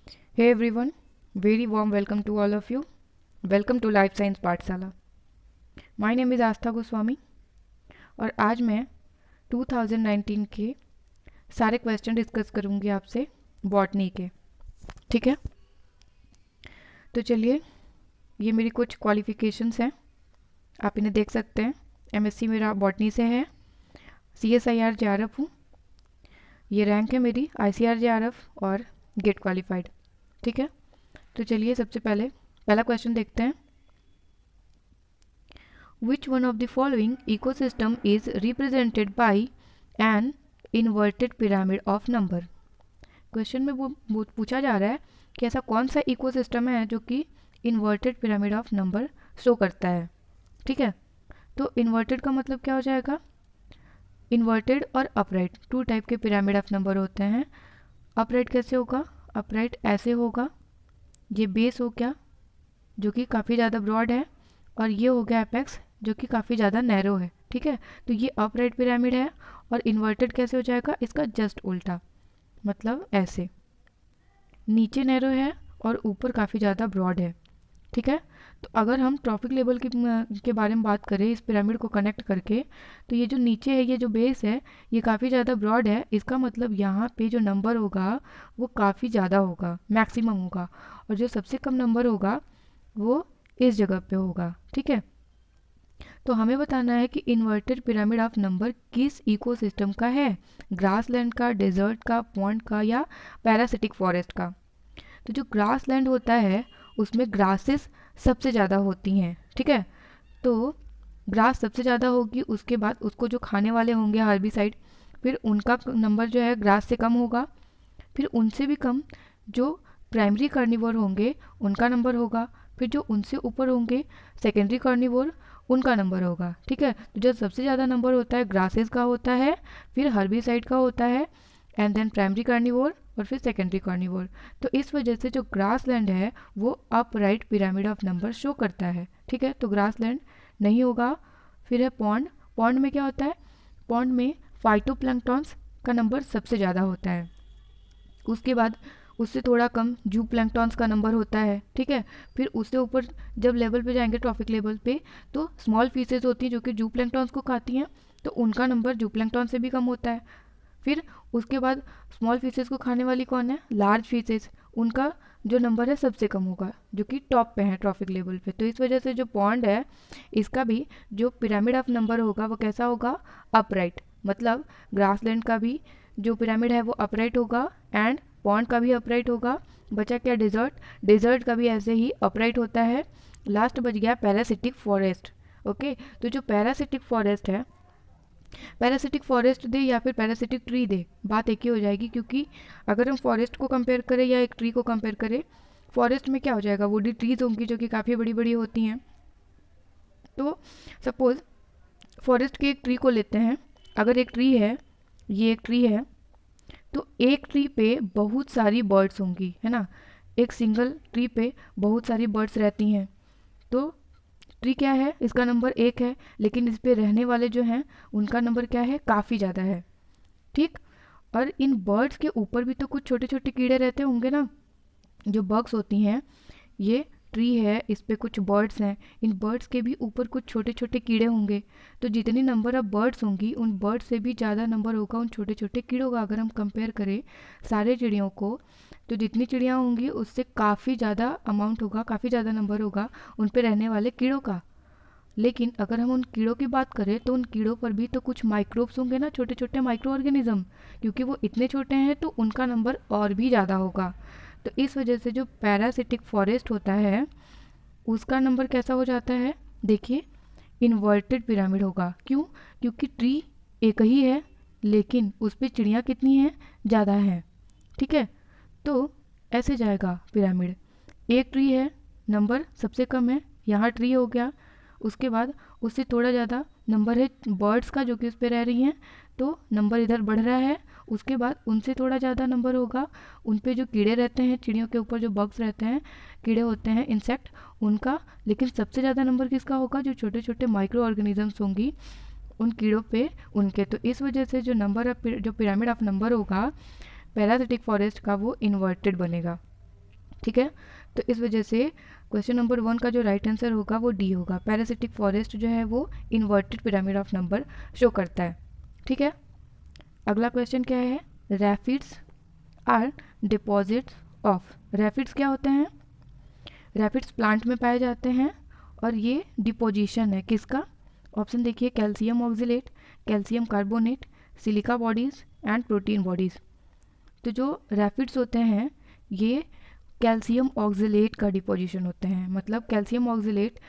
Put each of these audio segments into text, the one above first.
Hey everyone, very warm welcome to all of you. Welcome to Life Science पाठशाला. My name is आस्था गोस्वामी और आज मैं 2019 के सारे क्वेश्चन डिस्कस करूंगी आपसे बॉटनी के. ठीक है, तो चलिए, ये मेरी कुछ क्वालिफिकेशंस हैं, आप इन्हें देख सकते हैं. एमएससी मेरा बॉटनी से है, CSIR JRF हूँ, ये रैंक है मेरी ICAR JRF और गेट क्वालिफाइड. ठीक है, तो चलिए सबसे पहला क्वेश्चन देखते हैं. Which one of the following ecosystem is represented by an inverted pyramid of number? Question में वो पूछा जा रहा है कि ऐसा कौन सा इकोसिस्टम है जो कि inverted pyramid of number show करता है. ठीक है, तो इन्वर्टेड का मतलब क्या हो जाएगा? इन्वर्टेड और अपराइट, टू टाइप के पिरामिड ऑफ नंबर होते हैं. अपराइट कैसे होगा? अपराइट ऐसे होगा, ये बेस हो गया जो कि काफ़ी ज़्यादा ब्रॉड है, और ये हो गया एपेक्स जो कि काफ़ी ज़्यादा नैरो है. ठीक है, तो ये अपराइट पिरामिड है. और इन्वर्टेड कैसे हो जाएगा? इसका जस्ट उल्टा, मतलब ऐसे, नीचे नैरो है और ऊपर काफ़ी ज़्यादा ब्रॉड है. ठीक है, तो अगर हम ट्रॉफिक लेवल के बारे में बात करें इस पिरामिड को कनेक्ट करके, तो ये जो नीचे है, ये जो बेस है, ये काफ़ी ज़्यादा ब्रॉड है. इसका मतलब यहाँ पे जो नंबर होगा वो काफ़ी ज़्यादा होगा, मैक्सिमम होगा, और जो सबसे कम नंबर होगा वो इस जगह पे होगा. ठीक है, तो हमें बताना है कि इन्वर्टेड पिरामिड ऑफ नंबर किस इकोसिस्टम का है, ग्रासलैंड का, डेजर्ट का, पॉन्ड का, या पैरासिटिक फॉरेस्ट का. तो जो ग्रासलैंड होता है उसमें ग्रासेस सबसे ज़्यादा होती हैं. ठीक है, तो ग्रास सबसे ज़्यादा होगी, उसके बाद उसको जो खाने वाले होंगे हर्बिसाइड, फिर उनका नंबर जो है ग्रास से कम होगा, फिर उनसे भी कम जो प्राइमरी कार्निवोर होंगे उनका नंबर होगा, फिर जो उनसे ऊपर होंगे सेकेंडरी कार्निवोर, उनका नंबर होगा. ठीक है, तो जो सबसे ज़्यादा नंबर होता है ग्रासेस का होता है, फिर हर्बिसाइड का होता है, एंड देन प्राइमरी कार्निवोर, और फिर सेकेंडरी कार्निवोर. तो इस वजह से जो ग्रासलैंड है वो upright pyramid of number show करता है. ठीक है, तो ग्रासलैंड नहीं होगा. फिर है पॉन्ड. पॉन्ड में क्या होता है? पॉन्ड में फाइटोप्लैंक्टॉन्स का नंबर सबसे ज़्यादा होता है. उसके बाद उससे थोड़ा कम जू प्लैंक्टॉन्स का नंबर होता है. ठीक है, फिर उससे ऊपर जब लेवल पे जाएंगे ट्रॉफिक लेवल पे, तो स्मॉल फिशेज होती हैं जो कि जू प्लैंक्टॉन्स को खाती हैं, तो उनका नंबर जू प्लैंक्टॉन से भी कम होता है. फिर उसके बाद स्मॉल फिशेज को खाने वाली कौन है? Large fishes. उनका जो नंबर है सबसे कम होगा, जो कि टॉप पे है ट्रॉफिक लेवल पे. तो इस वजह से जो पॉन्ड है इसका भी जो पिरामिड ऑफ नंबर होगा वो कैसा होगा? अपराइट. मतलब ग्रासलैंड का भी जो पिरामिड है वो अपराइट होगा, एंड पॉन्ड का भी अपराइट होगा. बचा क्या? डेजर्ट. डेजर्ट का भी ऐसे ही अपराइट होता है. लास्ट बच गया पैरासिटिक फॉरेस्ट. ओके, तो जो पैरासिटिक फॉरेस्ट है, पैरासिटिक फॉरेस्ट दे या फिर पैरासिटिक ट्री दे, बात एक ही हो जाएगी, क्योंकि अगर हम फॉरेस्ट को कंपेयर करें या एक ट्री को कंपेयर करें, फॉरेस्ट में क्या हो जाएगा? वुडी ट्रीज होंगी जो कि काफ़ी बड़ी बड़ी होती हैं. तो सपोज फॉरेस्ट के एक ट्री को लेते हैं. अगर एक ट्री है, ये एक ट्री है, तो एक ट्री पे बहुत सारी बर्ड्स होंगी, है ना. एक सिंगल ट्री पे बहुत सारी बर्ड्स रहती हैं. तो ट्री क्या है? इसका नंबर एक है, लेकिन इस पे रहने वाले जो हैं उनका नंबर क्या है? काफ़ी ज़्यादा है. ठीक, और इन बर्ड्स के ऊपर भी तो कुछ छोटे छोटे कीड़े रहते होंगे ना, जो बग्स होती हैं. ये ट्री है, इस पे कुछ बर्ड्स हैं, इन बर्ड्स के भी ऊपर कुछ छोटे छोटे कीड़े होंगे. तो जितनी नंबर ऑफ बर्ड्स होंगी उन बर्ड्स से भी ज़्यादा नंबर होगा उन छोटे छोटे कीड़ों का. अगर हम कंपेयर करें सारे चिड़ियों को, तो जितनी चिड़ियाँ होंगी उससे काफ़ी ज़्यादा अमाउंट होगा, काफ़ी ज़्यादा नंबर होगा उन पे रहने वाले कीड़ों का. लेकिन अगर हम उन कीड़ों की बात करें तो उन कीड़ों पर भी तो कुछ माइक्रोब्स होंगे ना, छोटे छोटे माइक्रो ऑर्गेनिज्म, क्योंकि वो इतने छोटे हैं तो उनका नंबर और भी ज़्यादा होगा. तो इस वजह से जो पैरासिटिक फॉरेस्ट होता है उसका नंबर कैसा हो जाता है? देखिए, इन्वर्टेड पिरामिड होगा. क्यों? क्योंकि ट्री एक ही है, लेकिन उस पर चिड़ियाँ कितनी हैं? ज़्यादा हैं. ठीक है, तो ऐसे जाएगा पिरामिड. एक ट्री है, नंबर सबसे कम है, यहाँ ट्री हो गया. उसके बाद उससे थोड़ा ज़्यादा नंबर है बर्ड्स का जो कि उस पर रह रही हैं, तो नंबर इधर बढ़ रहा है. उसके बाद उनसे थोड़ा ज़्यादा नंबर होगा उन पे जो कीड़े रहते हैं, चिड़ियों के ऊपर जो बग्स रहते हैं, कीड़े होते हैं, इंसेक्ट, उनका. लेकिन सबसे ज़्यादा नंबर किसका होगा? जो छोटे छोटे माइक्रो ऑर्गेनिजम्स होंगी उन कीड़ों पे, उनके. तो इस वजह से जो नंबर ऑफ जो पिरामिड ऑफ नंबर होगा पैरासिटिक फॉरेस्ट का वो इन्वर्टेड बनेगा. ठीक है, तो इस वजह से क्वेश्चन नंबर 1 का जो राइट आंसर होगा वो डी होगा। पैरासिटिक फॉरेस्ट जो है वो inverted pyramid of number show करता है। ठीक है, अगला क्वेश्चन क्या है, rapids are deposits of. Rapids क्या होते हैं, रैपिड्स प्लांट में पाए जाते हैं और ये डिपोजिशन है किसका, ऑप्शन देखिए, calcium oxalate, calcium carbonate, silica bodies and protein bodies. तो जो रैपिड्स होते हैं ये कैल्शियम ऑक्जिलेट का डिपोजिशन होते हैं, मतलब कैल्शियम ऑक्जिलेट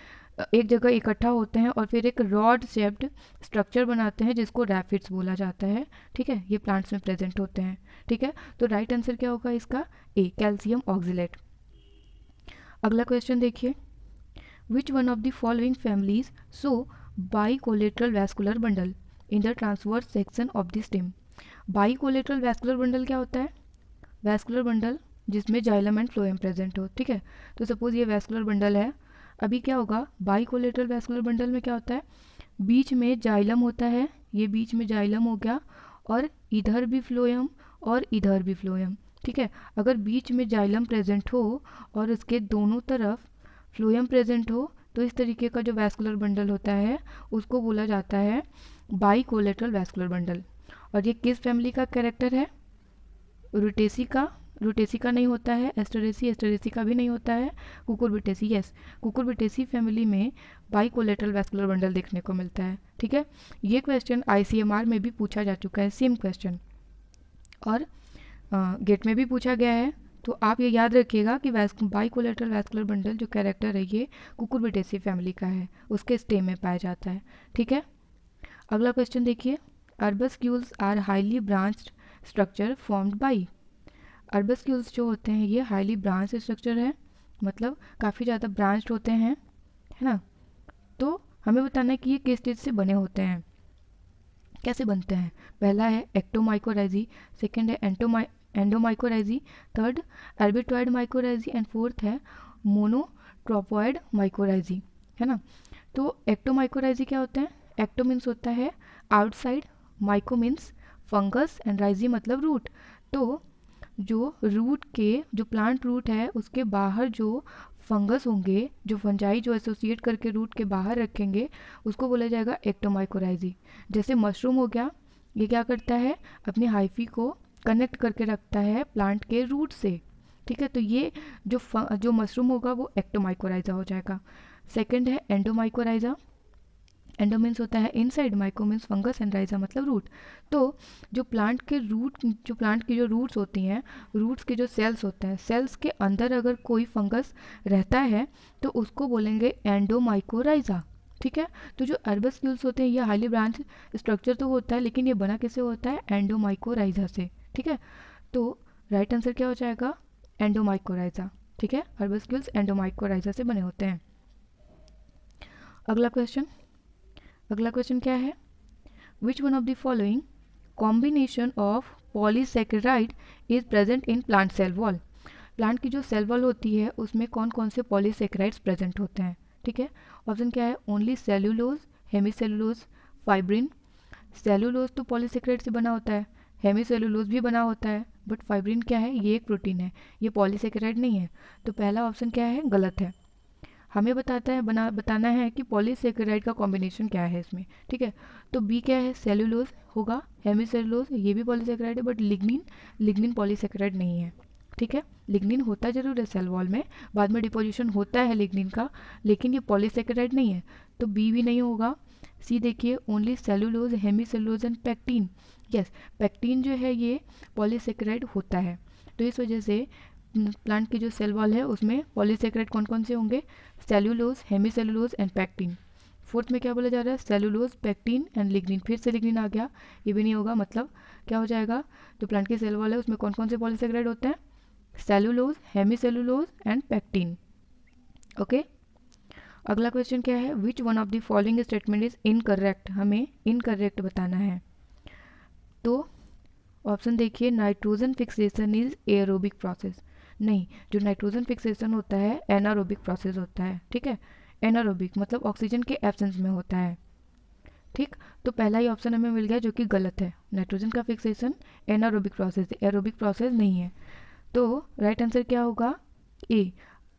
एक जगह इकट्ठा होते हैं और फिर एक रॉड शेप्ड स्ट्रक्चर बनाते हैं जिसको रैपिड्स बोला जाता है। ठीक है, ये प्लांट्स में प्रेजेंट होते हैं। ठीक है, तो राइट आंसर क्या होगा इसका, ए, कैल्शियम ऑक्जिलेट। अगला क्वेश्चन देखिए, which one of the following families so bicollateral vascular bundle in the transverse section of the stem. Bicollateral vascular bundle क्या होता है, वैस्कुलर बंडल जिसमें जाइलम एंड फ्लोएम प्रेजेंट हो। ठीक है, तो सपोज ये वैस्कुलर बंडल है, अभी क्या होगा, बाइकोलेटरल वैस्कुलर बंडल में क्या होता है, बीच में जाइलम होता है, ये बीच में जाइलम हो गया और इधर भी फ्लोएम और इधर भी फ्लोएम। ठीक है, अगर बीच में जाइलम प्रेजेंट हो और उसके दोनों तरफ फ्लोएम प्रेजेंट हो तो इस तरीके का जो वैस्कुलर बंडल होता है उसको बोला जाता है बाइकोलेटरल वैस्कुलर बंडल। और ये किस फैमिली का कैरेक्टर है, रूटेसी का, रूटेसी का नहीं होता है, एस्टरेसी, एस्टरेसी का भी नहीं होता है, कुकुरबिटेसी, यस, कुकुरबिटेसी फैमिली में बाइकोलेटरल वैस्कुलर बंडल देखने को मिलता है। ठीक है, ये क्वेश्चन ICMR में भी पूछा जा चुका है, सेम क्वेश्चन, और गेट में भी पूछा गया है। तो आप ये याद रखिएगा कि बाइकोलेटरल वैस्कुलर बंडल जो कैरेक्टर है ये कुकुरबिटेसी फैमिली का है, उसके स्टेम में पाया जाता है। ठीक है, अगला क्वेश्चन देखिए, arbuscules are highly branched structure formed by. Arbuscules जो होते हैं ये हाईली ब्रांच स्ट्रक्चर है, मतलब काफ़ी ज़्यादा ब्रांच्ड होते हैं, है ना। तो हमें बताना है कि ये किस चीज़ से बने होते हैं, कैसे बनते हैं। पहला है एक्टोमाइकोराइजी, सेकंड है एंडोमाइकोराइजी, थर्ड एल्बिटॉइड माइकोराइजी एंड फोर्थ है मोनोट्रोपॉइड माइकोराइजी, है ना। तो एक्टोमाइकोराइजी क्या होते हैं, एक्टो मीन्स होता है outside, myco means fungus and rhizae मतलब रूट। तो जो रूट के, जो प्लांट रूट है उसके बाहर जो फंगस होंगे, जो फंजाई जो एसोसिएट करके रूट के बाहर रखेंगे उसको बोला जाएगा एक्टोमाइकोराइजी। जैसे मशरूम हो गया, ये क्या करता है, अपनी हाइफी को कनेक्ट करके रखता है प्लांट के रूट से। ठीक है, तो ये जो मशरूम होगा वो एक्टोमाइकोराइजा हो जाएगा। सेकंड है एंडोमाइकोराइजा, एंडो मीन्स होता है inside, myco means fungus and rhiza मतलब रूट। तो जो प्लांट के रूट, जो प्लांट की जो रूट्स होती हैं, रूट्स के जो सेल्स होते हैं, सेल्स के अंदर अगर कोई फंगस रहता है तो उसको बोलेंगे एंडोमाइकोराइजा। ठीक है, तो जो अर्बस्क्यूल्स होते हैं ये हाईली ब्रांच स्ट्रक्चर तो होता है लेकिन ये बना किससे होता है, एंडोमाइकोराइजा से। ठीक है, तो राइट आंसर क्या हो जाएगा, एंडोमाइकोराइजा। ठीक है, अर्बस्क्यूल्स एंडोमाइकोराइजा से बने होते हैं। अगला क्वेश्चन क्या है, which one of the following combination of polysaccharide is present in plant cell wall. Plant की जो सेल वॉल होती है उसमें कौन कौन से पॉलीसेकेराइड्स प्रेजेंट होते हैं। ठीक है, ऑप्शन क्या है, only cellulose, hemicellulose, fibrin. Cellulose तो पॉलीसेकेराइड से बना होता है, हेमीसेलुलोज भी बना होता है, बट फाइब्रिन क्या है, ये एक प्रोटीन है, ये पॉलीसेकेराइड नहीं है। तो पहला ऑप्शन क्या है, गलत है। हमें बताना है कि पॉलीसेकेराइड का कॉम्बिनेशन क्या है इसमें। ठीक है, तो बी क्या है, सेल्यूलोज होगा, हेमीसेलुलोज ये भी पॉलीसेकेराइड है, बट लिग्निन पॉलीसेकेराइड नहीं है। ठीक है, लिग्निन होता जरूर है सेल वॉल में, बाद में डिपोजिशन होता है लिग्निन का, लेकिन ये पॉलीसेकेराइड नहीं है, तो बी भी नहीं होगा। सी देखिए, only cellulose, hemicellulose and pectin. Yes, pectin जो है ये पॉलीसेकेराइड होता है। तो इस वजह से प्लांट की जो सेल वॉल है उसमें पॉलीसेकेराइड कौन कौन से होंगे, cellulose, hemicellulose and pectin. Fourth में क्या बोला जा रहा है, सेल्यूलोज, पैक्टीन एंड लिग्निन, फिर से लिग्निन आ गया, ये भी नहीं होगा। मतलब क्या हो जाएगा, जो प्लांट की सेल वॉल है उसमें कौन कौन से पॉलीसेकेराइड होते हैं, cellulose, hemicellulose and pectin. Okay, अगला क्वेश्चन क्या है, which one of the following statement is incorrect, हमें इनकरेक्ट बताना है। तो ऑप्शन देखिए, nitrogen fixation is aerobic process. नहीं, जो नाइट्रोजन फिक्सेशन होता है एनारोबिक प्रोसेस होता है। ठीक है, एनारोबिक मतलब ऑक्सीजन के एब्सेंस में होता है। ठीक, तो पहला ही ऑप्शन हमें मिल गया जो कि गलत है, नाइट्रोजन का fixation anaerobic process, aerobic process नहीं है। तो राइट आंसर क्या होगा, ए।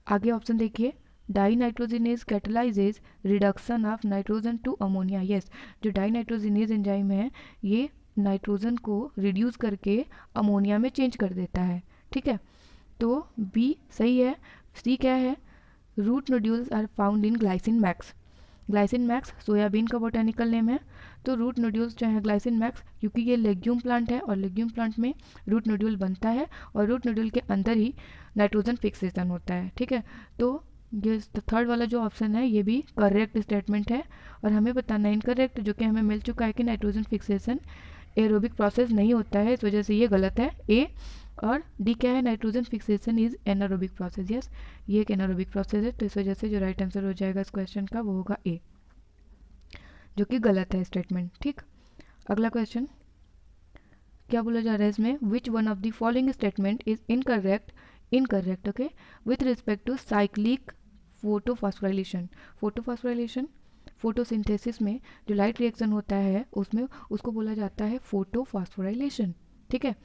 आगे ऑप्शन देखिए, dinitrogenase catalyses reduction of nitrogen to ammonia. Yes, जो डाई नाइट्रोजिनेज एंजाइम है ये नाइट्रोजन को रिड्यूस करके अमोनिया में चेंज कर देता है। ठीक है, तो बी सही है। सी क्या है, root nodules are found in glycine max. Glycine max soybean का बोटानिकल नेम है, तो रूट नोड्यूल्स जो है ग्लाइसिन मैक्स, क्योंकि ये लेग्यूम प्लांट है और लेग्यूम प्लांट में रूट नोड्यूल बनता है और रूट नोड्यूल के अंदर ही नाइट्रोजन फिक्सेशन होता है। ठीक है, तो ये थर्ड वाला जो ऑप्शन है ये भी करेक्ट स्टेटमेंट है और हमें बताना है इनकरेक्ट, जो कि हमें मिल चुका है कि नाइट्रोजन फिक्सेशन एरोबिक प्रोसेस नहीं होता है, इस वजह से ये गलत है ए। और डी क्या है, nitrogen fixation is anaerobic process. Yes, ये एक एनारोबिक प्रोसेस है, तो इस वजह से जो राइट आंसर हो जाएगा इस क्वेश्चन का वो होगा ए, जो कि गलत है स्टेटमेंट। ठीक, अगला क्वेश्चन क्या बोला जा रहा है इसमें, which one of the following statement is incorrect, incorrect okay, with respect to cyclic photophosphorylation. Photophosphorylation photosynthesis में जो लाइट रिएक्शन होता है उसमें उसको बोला जाता है फोटोफॉस्फोराइलेशन। ठीक है,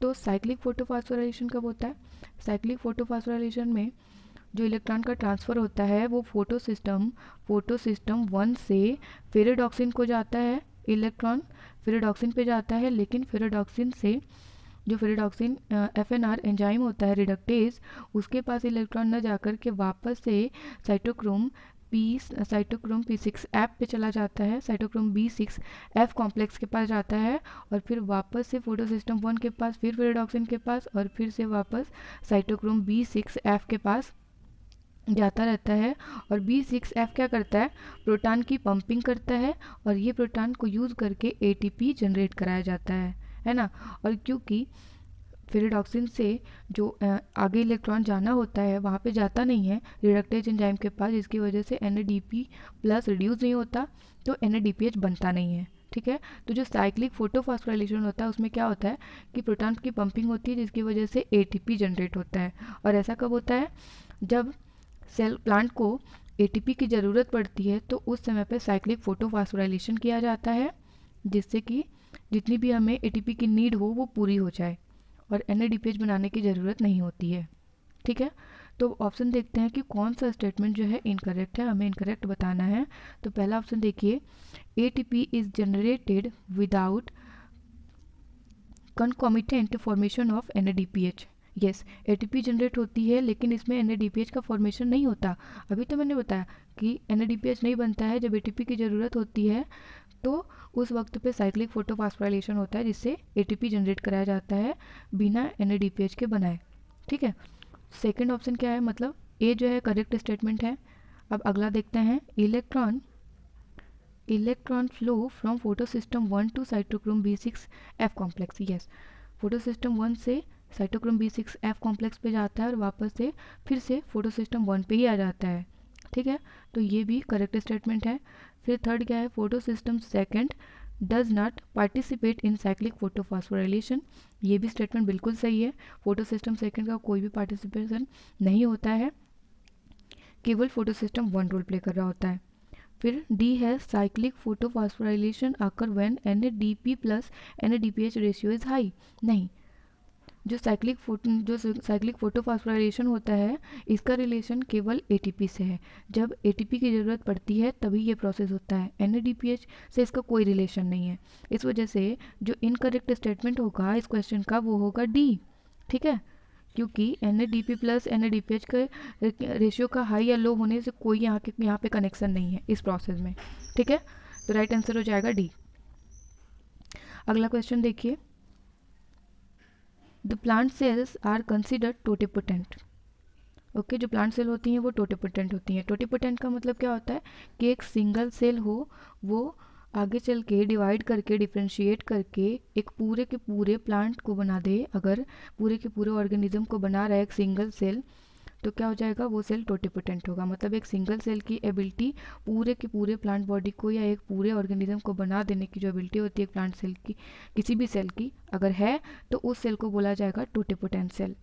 तो साइक्लिक फोटोफॉस्फोराइलेशन कब होता है, साइक्लिक फोटोफॉस्फोराइलेशन में जो इलेक्ट्रॉन का ट्रांसफ़र होता है वो फोटो सिस्टम 1 से फेरेडॉक्सिन को जाता है, इलेक्ट्रॉन फेरेडॉक्सिन पे जाता है, लेकिन फेरेडॉक्सिन से जो फेरेडॉक्सिन FNR एंजाइम होता है रिडक्टेज, उसके पास इलेक्ट्रॉन न जाकर के वापस से साइटोक्रोम P6F पे चला जाता है, साइटोक्रोम B6F कॉम्प्लेक्स के पास जाता है और फिर वापस से फोटोसिस्टम 1 के पास, फिर फेरेडॉक्सिन के पास और फिर से वापस साइटोक्रोम B6F के पास जाता रहता है। और B6F क्या करता है, प्रोटॉन की पंपिंग करता है और ये प्रोटॉन को यूज़ करके ATP जनरेट कराया जाता है ना। और क्योंकि फेरेडॉक्सिन से जो आगे इलेक्ट्रॉन जाना होता है वहाँ पे जाता नहीं है रिडक्टेज एंजाइम के पास, जिसकी वजह से NADP प्लस रिड्यूस नहीं होता, तो NADPH बनता नहीं है। ठीक है, तो जो साइक्लिक फोटोफॉस्फोराइलेशन होता है उसमें क्या होता है कि प्रोटॉन की पंपिंग होती है जिसकी वजह से ATP जनरेट होता है। और ऐसा कब होता है, जब सेल प्लांट को ATP की ज़रूरत पड़ती है तो उस समय पे साइक्लिक फोटोफॉस्फोराइलेशन किया जाता है, जिससे कि जितनी भी हमें ATP की नीड हो वो पूरी हो जाए और NADPH बनाने की ज़रूरत नहीं होती है। ठीक है, तो ऑप्शन देखते हैं कि कौन सा स्टेटमेंट जो है इनकरेक्ट है, हमें इनकरेक्ट बताना है। तो पहला ऑप्शन देखिए, ATP is generated without concomitant formation of NADPH। Yes, ATP generate होती है लेकिन इसमें NADPH का फॉर्मेशन नहीं होता। अभी तो मैंने बताया कि NADPH नहीं बनता है, जब ATP की ज़रूरत होती है तो उस वक्त पे साइक्लिक फोटोफॉस्फोराइलेशन होता है जिससे ATP जनरेट कराया जाता है बिना NADPH के बनाए। ठीक है, सेकंड ऑप्शन क्या है, मतलब ए जो है करेक्ट स्टेटमेंट है। अब अगला देखते हैं, electron flow from photosystem 1 to cytochrome B6F complex. Yes, photosystem 1 से साइटोक्रोम B6F कॉम्प्लेक्स पे जाता है और वापस से फिर से फोटोसिस्टम 1 पे ही आ जाता है। ठीक है, तो ये भी करेक्ट स्टेटमेंट है। फिर थर्ड क्या है, photosystem second does not participate in cyclic photophosphorylation. ये भी स्टेटमेंट बिल्कुल सही है, फोटोसिस्टम सेकंड का कोई भी पार्टिसिपेशन नहीं होता है, केवल फोटोसिस्टम 1 रोल प्ले कर रहा होता है। फिर डी है, cyclic photophosphorylation occur when NADP plus NADPH ratio is high. नहीं, जो साइक्लिक फोटोफॉस्फोराइलेशन होता है इसका रिलेशन केवल ATP से है। जब ATP की ज़रूरत पड़ती है तभी ये प्रोसेस होता है, NADPH से इसका कोई रिलेशन नहीं है। इस वजह से जो इनकरेक्ट स्टेटमेंट होगा इस क्वेश्चन का वो होगा डी। ठीक है, क्योंकि NADP प्लस NADPH के रेशियो का हाई या लो होने से कोई यहाँ पे कनेक्शन नहीं है इस प्रोसेस में। ठीक है, तो राइट आंसर हो जाएगा डी। अगला क्वेश्चन देखिए, the plant cells are considered totipotent. Okay, जो प्लांट सेल होती हैं वो टोटिपोटेंट होती हैं। टोटिपोटेंट का मतलब क्या होता है कि एक सिंगल सेल हो, वो आगे चल के डिवाइड करके डिफ्रेंशिएट करके एक पूरे के पूरे प्लांट को बना दे। अगर पूरे के पूरे ऑर्गेनिज्म को बना रहा है एक सिंगल सेल, तो क्या हो जाएगा, वो सेल टोटिपोटेंट होगा। मतलब एक सिंगल सेल की एबिलिटी पूरे के पूरे प्लांट बॉडी को या एक पूरे ऑर्गेनिज्म को बना देने की जो एबिलिटी होती है एक प्लांट सेल की, किसी भी सेल की अगर है तो उस सेल को बोला जाएगा टोटिपोटेंट सेल।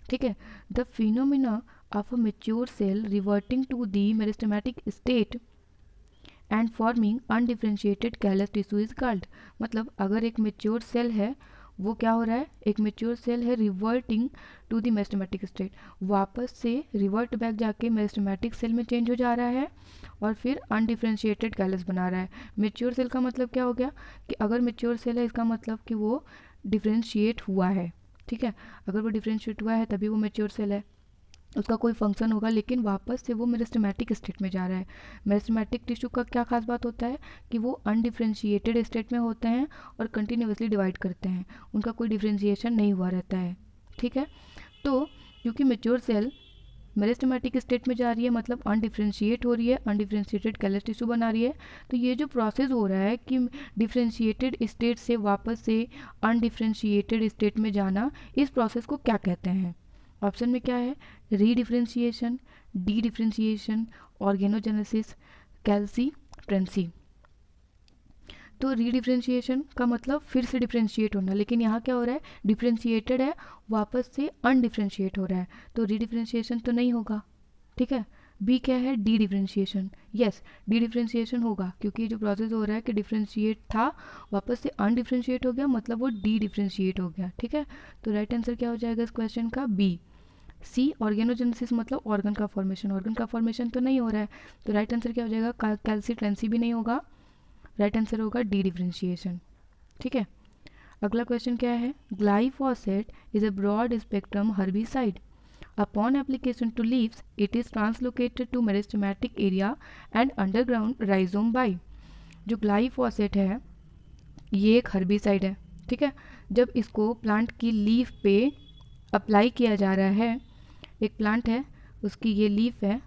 ठीक है, the phenomena of a mature cell reverting to the meristematic state and forming undifferentiated callus tissue is called. मतलब अगर एक मेच्योर सेल है वो क्या हो रहा है, एक मेच्योर सेल है reverting to the meristematic state, वापस से रिवर्ट बैक जाके मेरिस्टेमेटिक सेल में चेंज हो जा रहा है और फिर अनडिफ्रेंशिएटेड कैलस बना रहा है। मेच्योर सेल का मतलब क्या हो गया कि अगर मेच्योर सेल है इसका मतलब कि वो डिफ्रेंशिएट हुआ है, ठीक है, अगर वो डिफ्रेंशिएट हुआ है तभी वो मेच्योर सेल है, उसका कोई फंक्शन होगा, लेकिन वापस से वो मेरिस्टेमेटिक स्टेट में जा रहा है। मेरिस्टेमेटिक टिश्यू का क्या खास बात होता है कि वो अनडिफ्रेंशिएटेड स्टेट में होते हैं और कंटिन्यूसली डिवाइड करते हैं, उनका कोई डिफ्रेंशिएशन नहीं हुआ रहता है, ठीक है। तो क्योंकि मेच्योर सेल मेरिस्टेमेटिक स्टेट में जा रही है मतलब अनडिफ्रेंशिएट हो रही है, अनडिफ्रेंशिएटेड कैलस टिश्यू बना रही है, तो ये जो प्रोसेस हो रहा है कि डिफ्रेंशिएटेड स्टेट से वापस से अनडिफ्रेंशिएटेड स्टेट में जाना, इस प्रोसेस को क्या कहते हैं? ऑप्शन में क्या है, रीडिफ्रेंशिएशन, डी डिफ्रेंशिएशन, ऑर्गेनोजेनेसिस, कैल्सीट्रेंसी। तो रीडिफ्रेंशिएशन का मतलब फिर से डिफ्रेंशिएट होना, लेकिन यहाँ क्या हो रहा है, डिफ्रेंशिएटेड है वापस से अनडिफ्रेंशिएट हो रहा है, तो रीडिफ्रेंशिएशन तो नहीं होगा, ठीक है। बी क्या है, D differentiation, yes D differentiation होगा, क्योंकि जो प्रोसेस हो रहा है कि डिफ्रेंशिएट था वापस से अनडिफ्रेंशिएट हो गया, मतलब वो डी डिफ्रेंशिएट हो गया, ठीक है। तो राइट आंसर क्या हो जाएगा इस क्वेश्चन का, बी। सी ऑर्गेनोजेनेसिस मतलब ऑर्गन का फॉर्मेशन, ऑर्गन का फॉर्मेशन तो नहीं हो रहा है, तो राइट आंसर क्या हो जाएगा, कैल्सीट्रेंसी भी नहीं होगा, राइट आंसर होगा डी डिफ्रेंशिएशन, ठीक है। अगला क्वेश्चन क्या है, glyphosate is a broad spectrum herbicide, upon application to leaves it is translocated to meristematic area and underground rhizome by. जो ग्लाइफोसेट है ये एक हर्बिसाइड है, ठीक है। जब इसको प्लांट की लीफ पे अप्लाई किया जा रहा है, एक प्लांट है उसकी ये लीफ है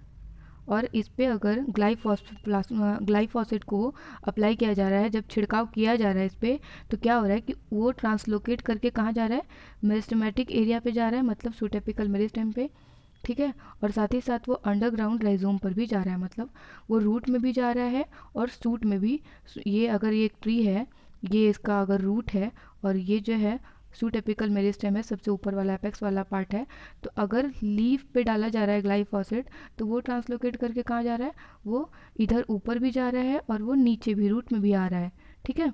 और इस पे अगर ग्लाइफोसेट को अप्लाई किया जा रहा है, जब छिड़काव किया जा रहा है इस पर, तो क्या हो रहा है कि वो ट्रांसलोकेट करके कहाँ जा रहा है, मेरिस्टेमेटिक एरिया पे जा रहा है, मतलब सूटेपिकल मेरिस्टेम पे, ठीक है। और साथ ही साथ वो अंडरग्राउंड राइजोम पर भी जा रहा है, मतलब वो रूट में भी जा रहा है और सूट में भी। ये अगर ये एक ट्री है, ये इसका अगर रूट है और ये जो है सूट एपिकल मेरिस्टेम है, सबसे ऊपर वाला एपेक्स वाला पार्ट है, तो अगर लीफ पे डाला जा रहा है ग्लाइफोसेट तो वो ट्रांसलोकेट करके कहाँ जा रहा है, वो इधर ऊपर भी जा रहा है और वो नीचे भी रूट में भी आ रहा है, ठीक है।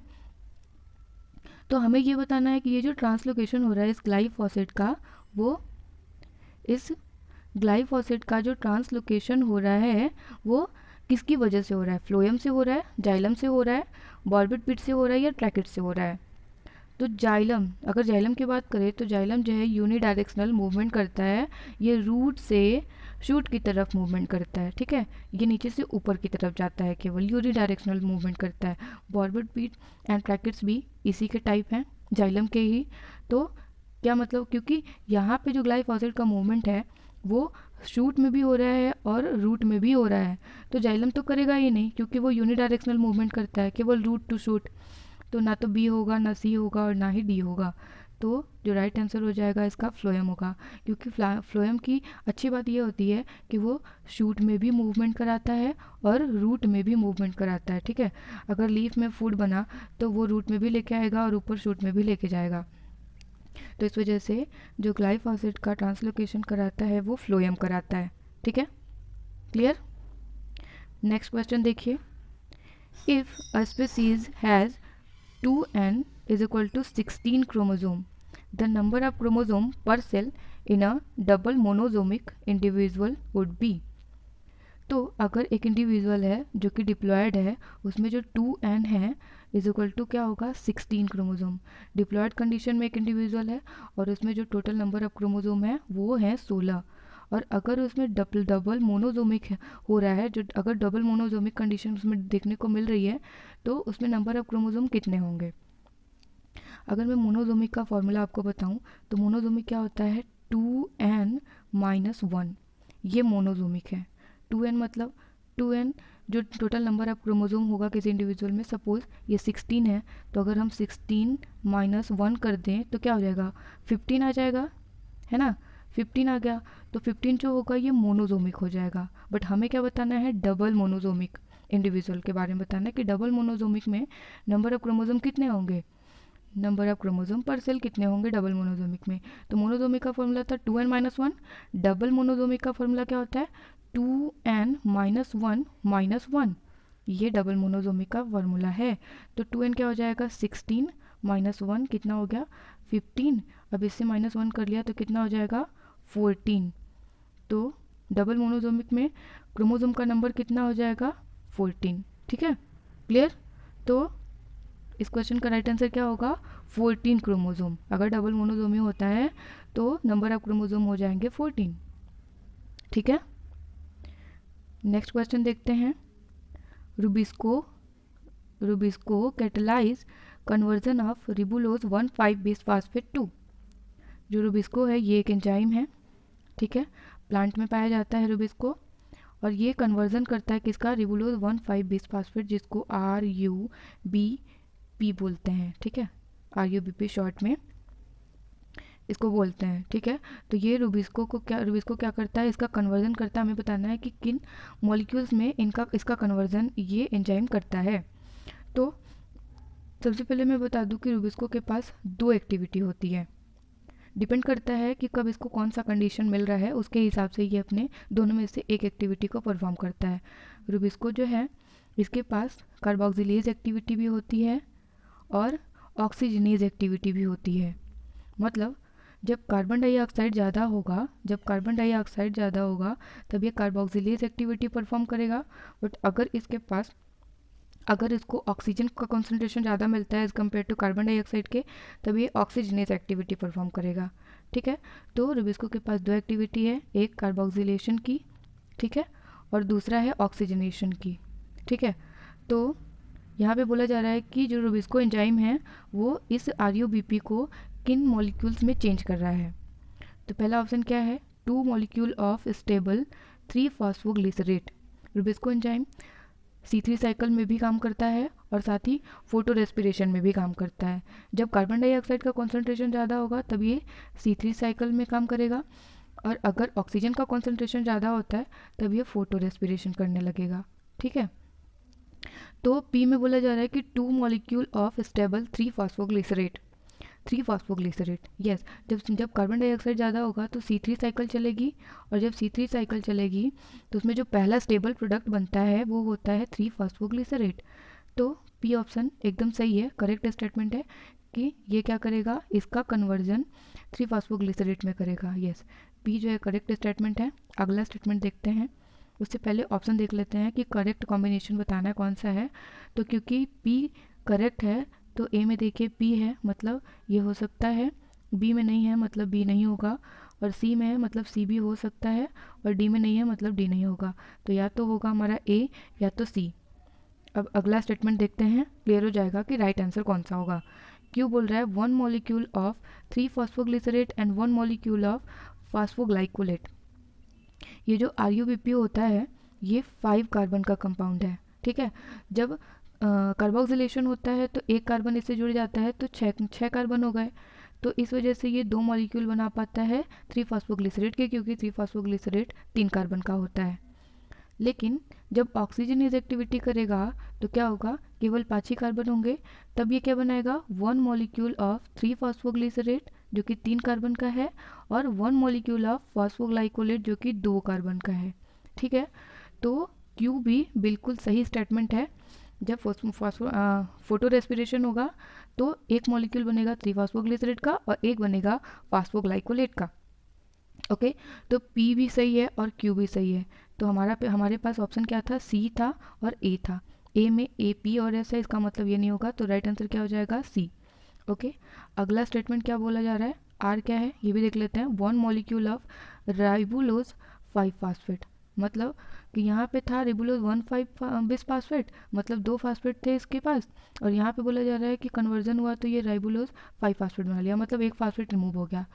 तो हमें ये बताना है कि ये जो ट्रांसलोकेशन हो रहा है इस ग्लाइफोसेट का, वो इस ग्लाइफोसेट का जो ट्रांसलोकेशन हो रहा है वो किसकी वजह से हो रहा है, फ्लोएम से हो रहा है, जाइलम से हो रहा है, बॉर्बिड पिट से हो रहा है या ट्रैकेट से हो रहा है। तो जाइलम, अगर जाइलम की बात करें तो जाइलम जो है यूनिडायरेक्शनल मूवमेंट करता है, ये रूट से शूट की तरफ मूवमेंट करता है, ठीक है। ये नीचे से ऊपर की तरफ जाता है, केवल यूनिडायरेक्शनल मूवमेंट करता है। बॉर्बिड पीट एंड ट्रैकेट्स भी इसी के टाइप हैं, जाइलम के ही। तो क्या मतलब, क्योंकि यहाँ पे जो ग्लाइफोसेट का मूवमेंट है वो शूट में भी हो रहा है और रूट में भी हो रहा है, तो जाइलम तो करेगा ही नहीं क्योंकि वो यूनिडायरेक्शनल मूवमेंट करता है, केवल रूट टू शूट। तो ना तो बी होगा, ना सी होगा और ना ही डी होगा। तो जो राइट आंसर हो जाएगा इसका फ्लोएम होगा, क्योंकि फ्लोएम की अच्छी बात ये होती है कि वो शूट में भी मूवमेंट कराता है और रूट में भी मूवमेंट कराता है, ठीक है। अगर लीफ में फूड बना तो वो रूट में भी लेके आएगा और ऊपर शूट में भी लेके जाएगा। तो इस वजह से जो ग्लाइफोसेट का ट्रांसलोकेशन कराता है वो फ्लोएम कराता है, ठीक है। क्लियर। नेक्स्ट क्वेश्चन देखिए, if a species has 2n is equal to 16 chromosome. The number of chromosome per cell in a double monosomic individual would be. तो अगर एक इंडिविजुअल है जो कि डिप्लॉयड है, उसमें जो 2n है इज इक्वल टू क्या होगा, 16 क्रोमोसोम। डिप्लॉयड कंडीशन में एक इंडिविजुअल है और उसमें जो टोटल नंबर ऑफ क्रोमोसोम है वो है 16। और अगर उसमें डबल मोनोजोमिक हो रहा है, जो अगर डबल मोनोजोमिक कंडीशन उसमें देखने को मिल रही है, तो उसमें नंबर ऑफ क्रोमोसोम कितने होंगे। अगर मैं मोनोजोमिक का फॉर्मूला आपको बताऊं तो मोनोजोमिक क्या होता है, 2n-1, ये मोनोजोमिक है। 2n मतलब 2n जो टोटल नंबर ऑफ क्रोमोसोम होगा किसी इंडिविजुअल में, सपोज ये 16 है, तो अगर हम 16-1 कर दें तो क्या हो जाएगा, 15 आ जाएगा, है ना। 15 आ गया तो 15 जो होगा ये मोनोजोमिक हो जाएगा। बट हमें क्या बताना है, डबल मोनोजोमिक इंडिविजुअल के बारे में बताना है कि डबल मोनोजोमिक में नंबर ऑफ क्रोमोसोम कितने होंगे, नंबर ऑफ क्रोमोसोम पर सेल कितने होंगे डबल मोनोजोमिक में। तो मोनोजोमिक का फॉर्मूला था 2n-1, डबल मोनोजोमिक का फॉर्मूला क्या होता है, 2n-1-1, ये डबल मोनोजोमिक का फॉर्मूला है। तो 2n क्या हो जाएगा, 16 -1 कितना हो गया 15। अब इससे -1 कर लिया तो कितना हो जाएगा 14। तो डबल मोनोसोमिक में क्रोमोसोम का नंबर कितना हो जाएगा 14। ठीक है, क्लियर। तो इस क्वेश्चन का राइट आंसर क्या होगा 14 क्रोमोसोम। अगर डबल मोनोसोमी होता है तो नंबर ऑफ क्रोमोसोम हो जाएंगे 14। ठीक है, नेक्स्ट क्वेश्चन देखते हैं। Rubisco catalyse conversion of ribulose 1,5 बिस फास्फेट 2। जो रुबिस्को है ये एक एंजाइम है, ठीक है, प्लांट में पाया जाता है रुबिस्को, और ये कन्वर्जन करता है किसका, रिबुलोज 1,5 बिस फास्फेट, जिसको RUBP बोलते हैं। ठीक है, RUBP शॉर्ट में इसको बोलते हैं। ठीक है, तो ये रुबिस्को क्या करता है, इसका कन्वर्जन करता है। हमें बताना है कि किन मॉलिक्यूल्स में इसका कन्वर्जन ये एंजाइम करता है। तो सबसे पहले मैं बता दूं कि रुबिस्को के पास 2 एक्टिविटी होती है। डिपेंड करता है कि कब इसको कौन सा कंडीशन मिल रहा है, उसके हिसाब से ये अपने दोनों में से एक एक्टिविटी को परफॉर्म करता है। रुबिस्को जो है इसके पास कार्बोक्सिलेज एक्टिविटी भी होती है और ऑक्सीजनेज एक्टिविटी भी होती है। मतलब जब कार्बन डाइऑक्साइड ज़्यादा होगा तब ये कार्बोक्सिलेज एक्टिविटी परफॉर्म करेगा। बट अगर इसको ऑक्सीजन का कॉन्सेंट्रेशन ज़्यादा मिलता है as compare to carbon dioxide के, तब ये ऑक्सीजनेस एक्टिविटी परफॉर्म करेगा। ठीक है, तो रुबिस्को के पास 2 एक्टिविटी है, एक कार्बोक्सिलेशन की, ठीक है, और दूसरा है ऑक्सीजनेशन की। ठीक है, तो यहाँ पे बोला जा रहा है कि जो रुबिस्को एंजाइम है वो इस RUBP को किन मॉलिक्यूल्स में चेंज कर रहा है। तो पहला ऑप्शन क्या है, 2 molecule of stable three phosphoglycerate. Rubisco enzyme C3 cycle में भी काम करता है और साथ ही फोटो रेस्पिरेशन में भी काम करता है। जब कार्बन डाइऑक्साइड का कॉन्सेंट्रेशन ज़्यादा होगा तब ये C3 साइकिल में काम करेगा, और अगर ऑक्सीजन का कॉन्सेंट्रेशन ज़्यादा होता है तब ये फोटो रेस्पिरेशन करने लगेगा। ठीक है, तो P में बोला जा रहा है कि 2 molecule of stable three phosphoglycerate. Yes, जब कार्बन डाइऑक्साइड ज़्यादा होगा तो C3 साइकिल चलेगी, और जब C3 साइकिल चलेगी तो उसमें जो पहला स्टेबल प्रोडक्ट बनता है वो होता है 3-फॉस्फोग्लिसरेट। तो P ऑप्शन एकदम सही है, करेक्ट स्टेटमेंट है कि ये क्या करेगा, इसका कन्वर्जन 3-फॉस्फोग्लिसरेट में करेगा। यस, P जो है करेक्ट स्टेटमेंट है। अगला स्टेटमेंट देखते हैं, उससे पहले ऑप्शन देख लेते हैं कि करेक्ट कॉम्बिनेशन बताना है कौन सा है। तो क्योंकि P करेक्ट है तो A में देखिए P है, मतलब ये हो सकता है, B में नहीं है मतलब B नहीं होगा, और C में है मतलब C भी हो सकता है, और D में नहीं है मतलब D नहीं होगा। तो या तो होगा हमारा A या तो C। अब अगला स्टेटमेंट देखते हैं, क्लियर हो जाएगा कि राइट आंसर कौन सा होगा। क्यों बोल रहा है 1 molecule of three phosphoglycerate and 1 molecule of phosphoglycolate. ये जो RUBP होता है ये 5 कार्बन का कंपाउंड है। ठीक है, जब कार्बोक्सिलेशन होता है तो एक कार्बन इससे जुड़ जाता है तो 6 कार्बन हो गए। तो इस वजह से ये 2 मॉलिक्यूल बना पाता है 3-फॉस्फोग्लिसरेट के, क्योंकि 3-फॉस्फोग्लिसरेट 3 कार्बन का होता है। लेकिन जब ऑक्सीजनेज एक्टिविटी करेगा तो क्या होगा, केवल 5 ही कार्बन होंगे। तब ये क्या बनाएगा, 1 मॉलिक्यूल ऑफ 3-फॉस्फोग्लिसरेट जो कि 3 कार्बन का है, और 1 मॉलिक्यूल ऑफ फॉस्फोग्लाइकोलेट जो कि 2 कार्बन का है। ठीक है, तो क्यू भी बिल्कुल सही स्टेटमेंट है। जब फोटो रेस्पिरेशन होगा तो एक मॉलिक्यूल बनेगा 3-फॉस्फोग्लिसरेट का और एक बनेगा फॉस्फोग्लाइकोलेट का। ओके, तो P भी सही है और Q भी सही है। तो हमारे पास ऑप्शन क्या था, C था और A था। A में A, P और S है, इसका मतलब ये नहीं होगा, तो राइट आंसर क्या हो जाएगा C। ओके, अगला स्टेटमेंट क्या बोला जा रहा है, R क्या है ये भी देख लेते हैं। 1 मॉलिक्यूल ऑफ राइबुलोज 5-फास्फेट, मतलब कि यहाँ पे था रिबुलोज 1,5 बिस फास्फेट, मतलब 2 फास्फेट थे इसके पास, और यहाँ पे बोला जा रहा है कि कन्वर्जन हुआ तो ये राइबुलोज 5 फास्फेट बना लिया, मतलब एक फास्फेट रिमूव हो गया।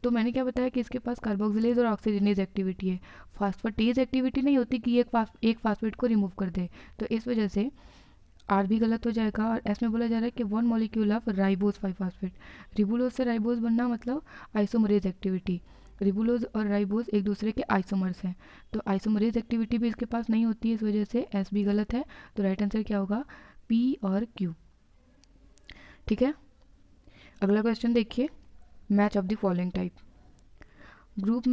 तो मैंने क्या बताया कि इसके पास कार्बोक्सिलेज और ऑक्सीजनेज एक्टिविटी है, फास्फेटेज एक्टिविटी नहीं होती कि एक फास्फेट को रिमूव कर दे। तो इस वजह से आर भी गलत हो जाएगा, और एस में बोला जा रहा है कि 1 मॉलिक्यूल ऑफ राइबोज 5-फास्फेट। रिबुलोज से राइबोज बनना मतलब आइसोमरेज एक्टिविटी। रिबुलोज और राइबोज एक दूसरे के आइसोमर्स हैं, तो आइसोमरेज एक्टिविटी भी इसके पास नहीं होती है, इस वजह से एस भी गलत है। तो राइट आंसर क्या होगा, पी और क्यू। ठीक है, अगला क्वेश्चन देखिए, match of the following type. Group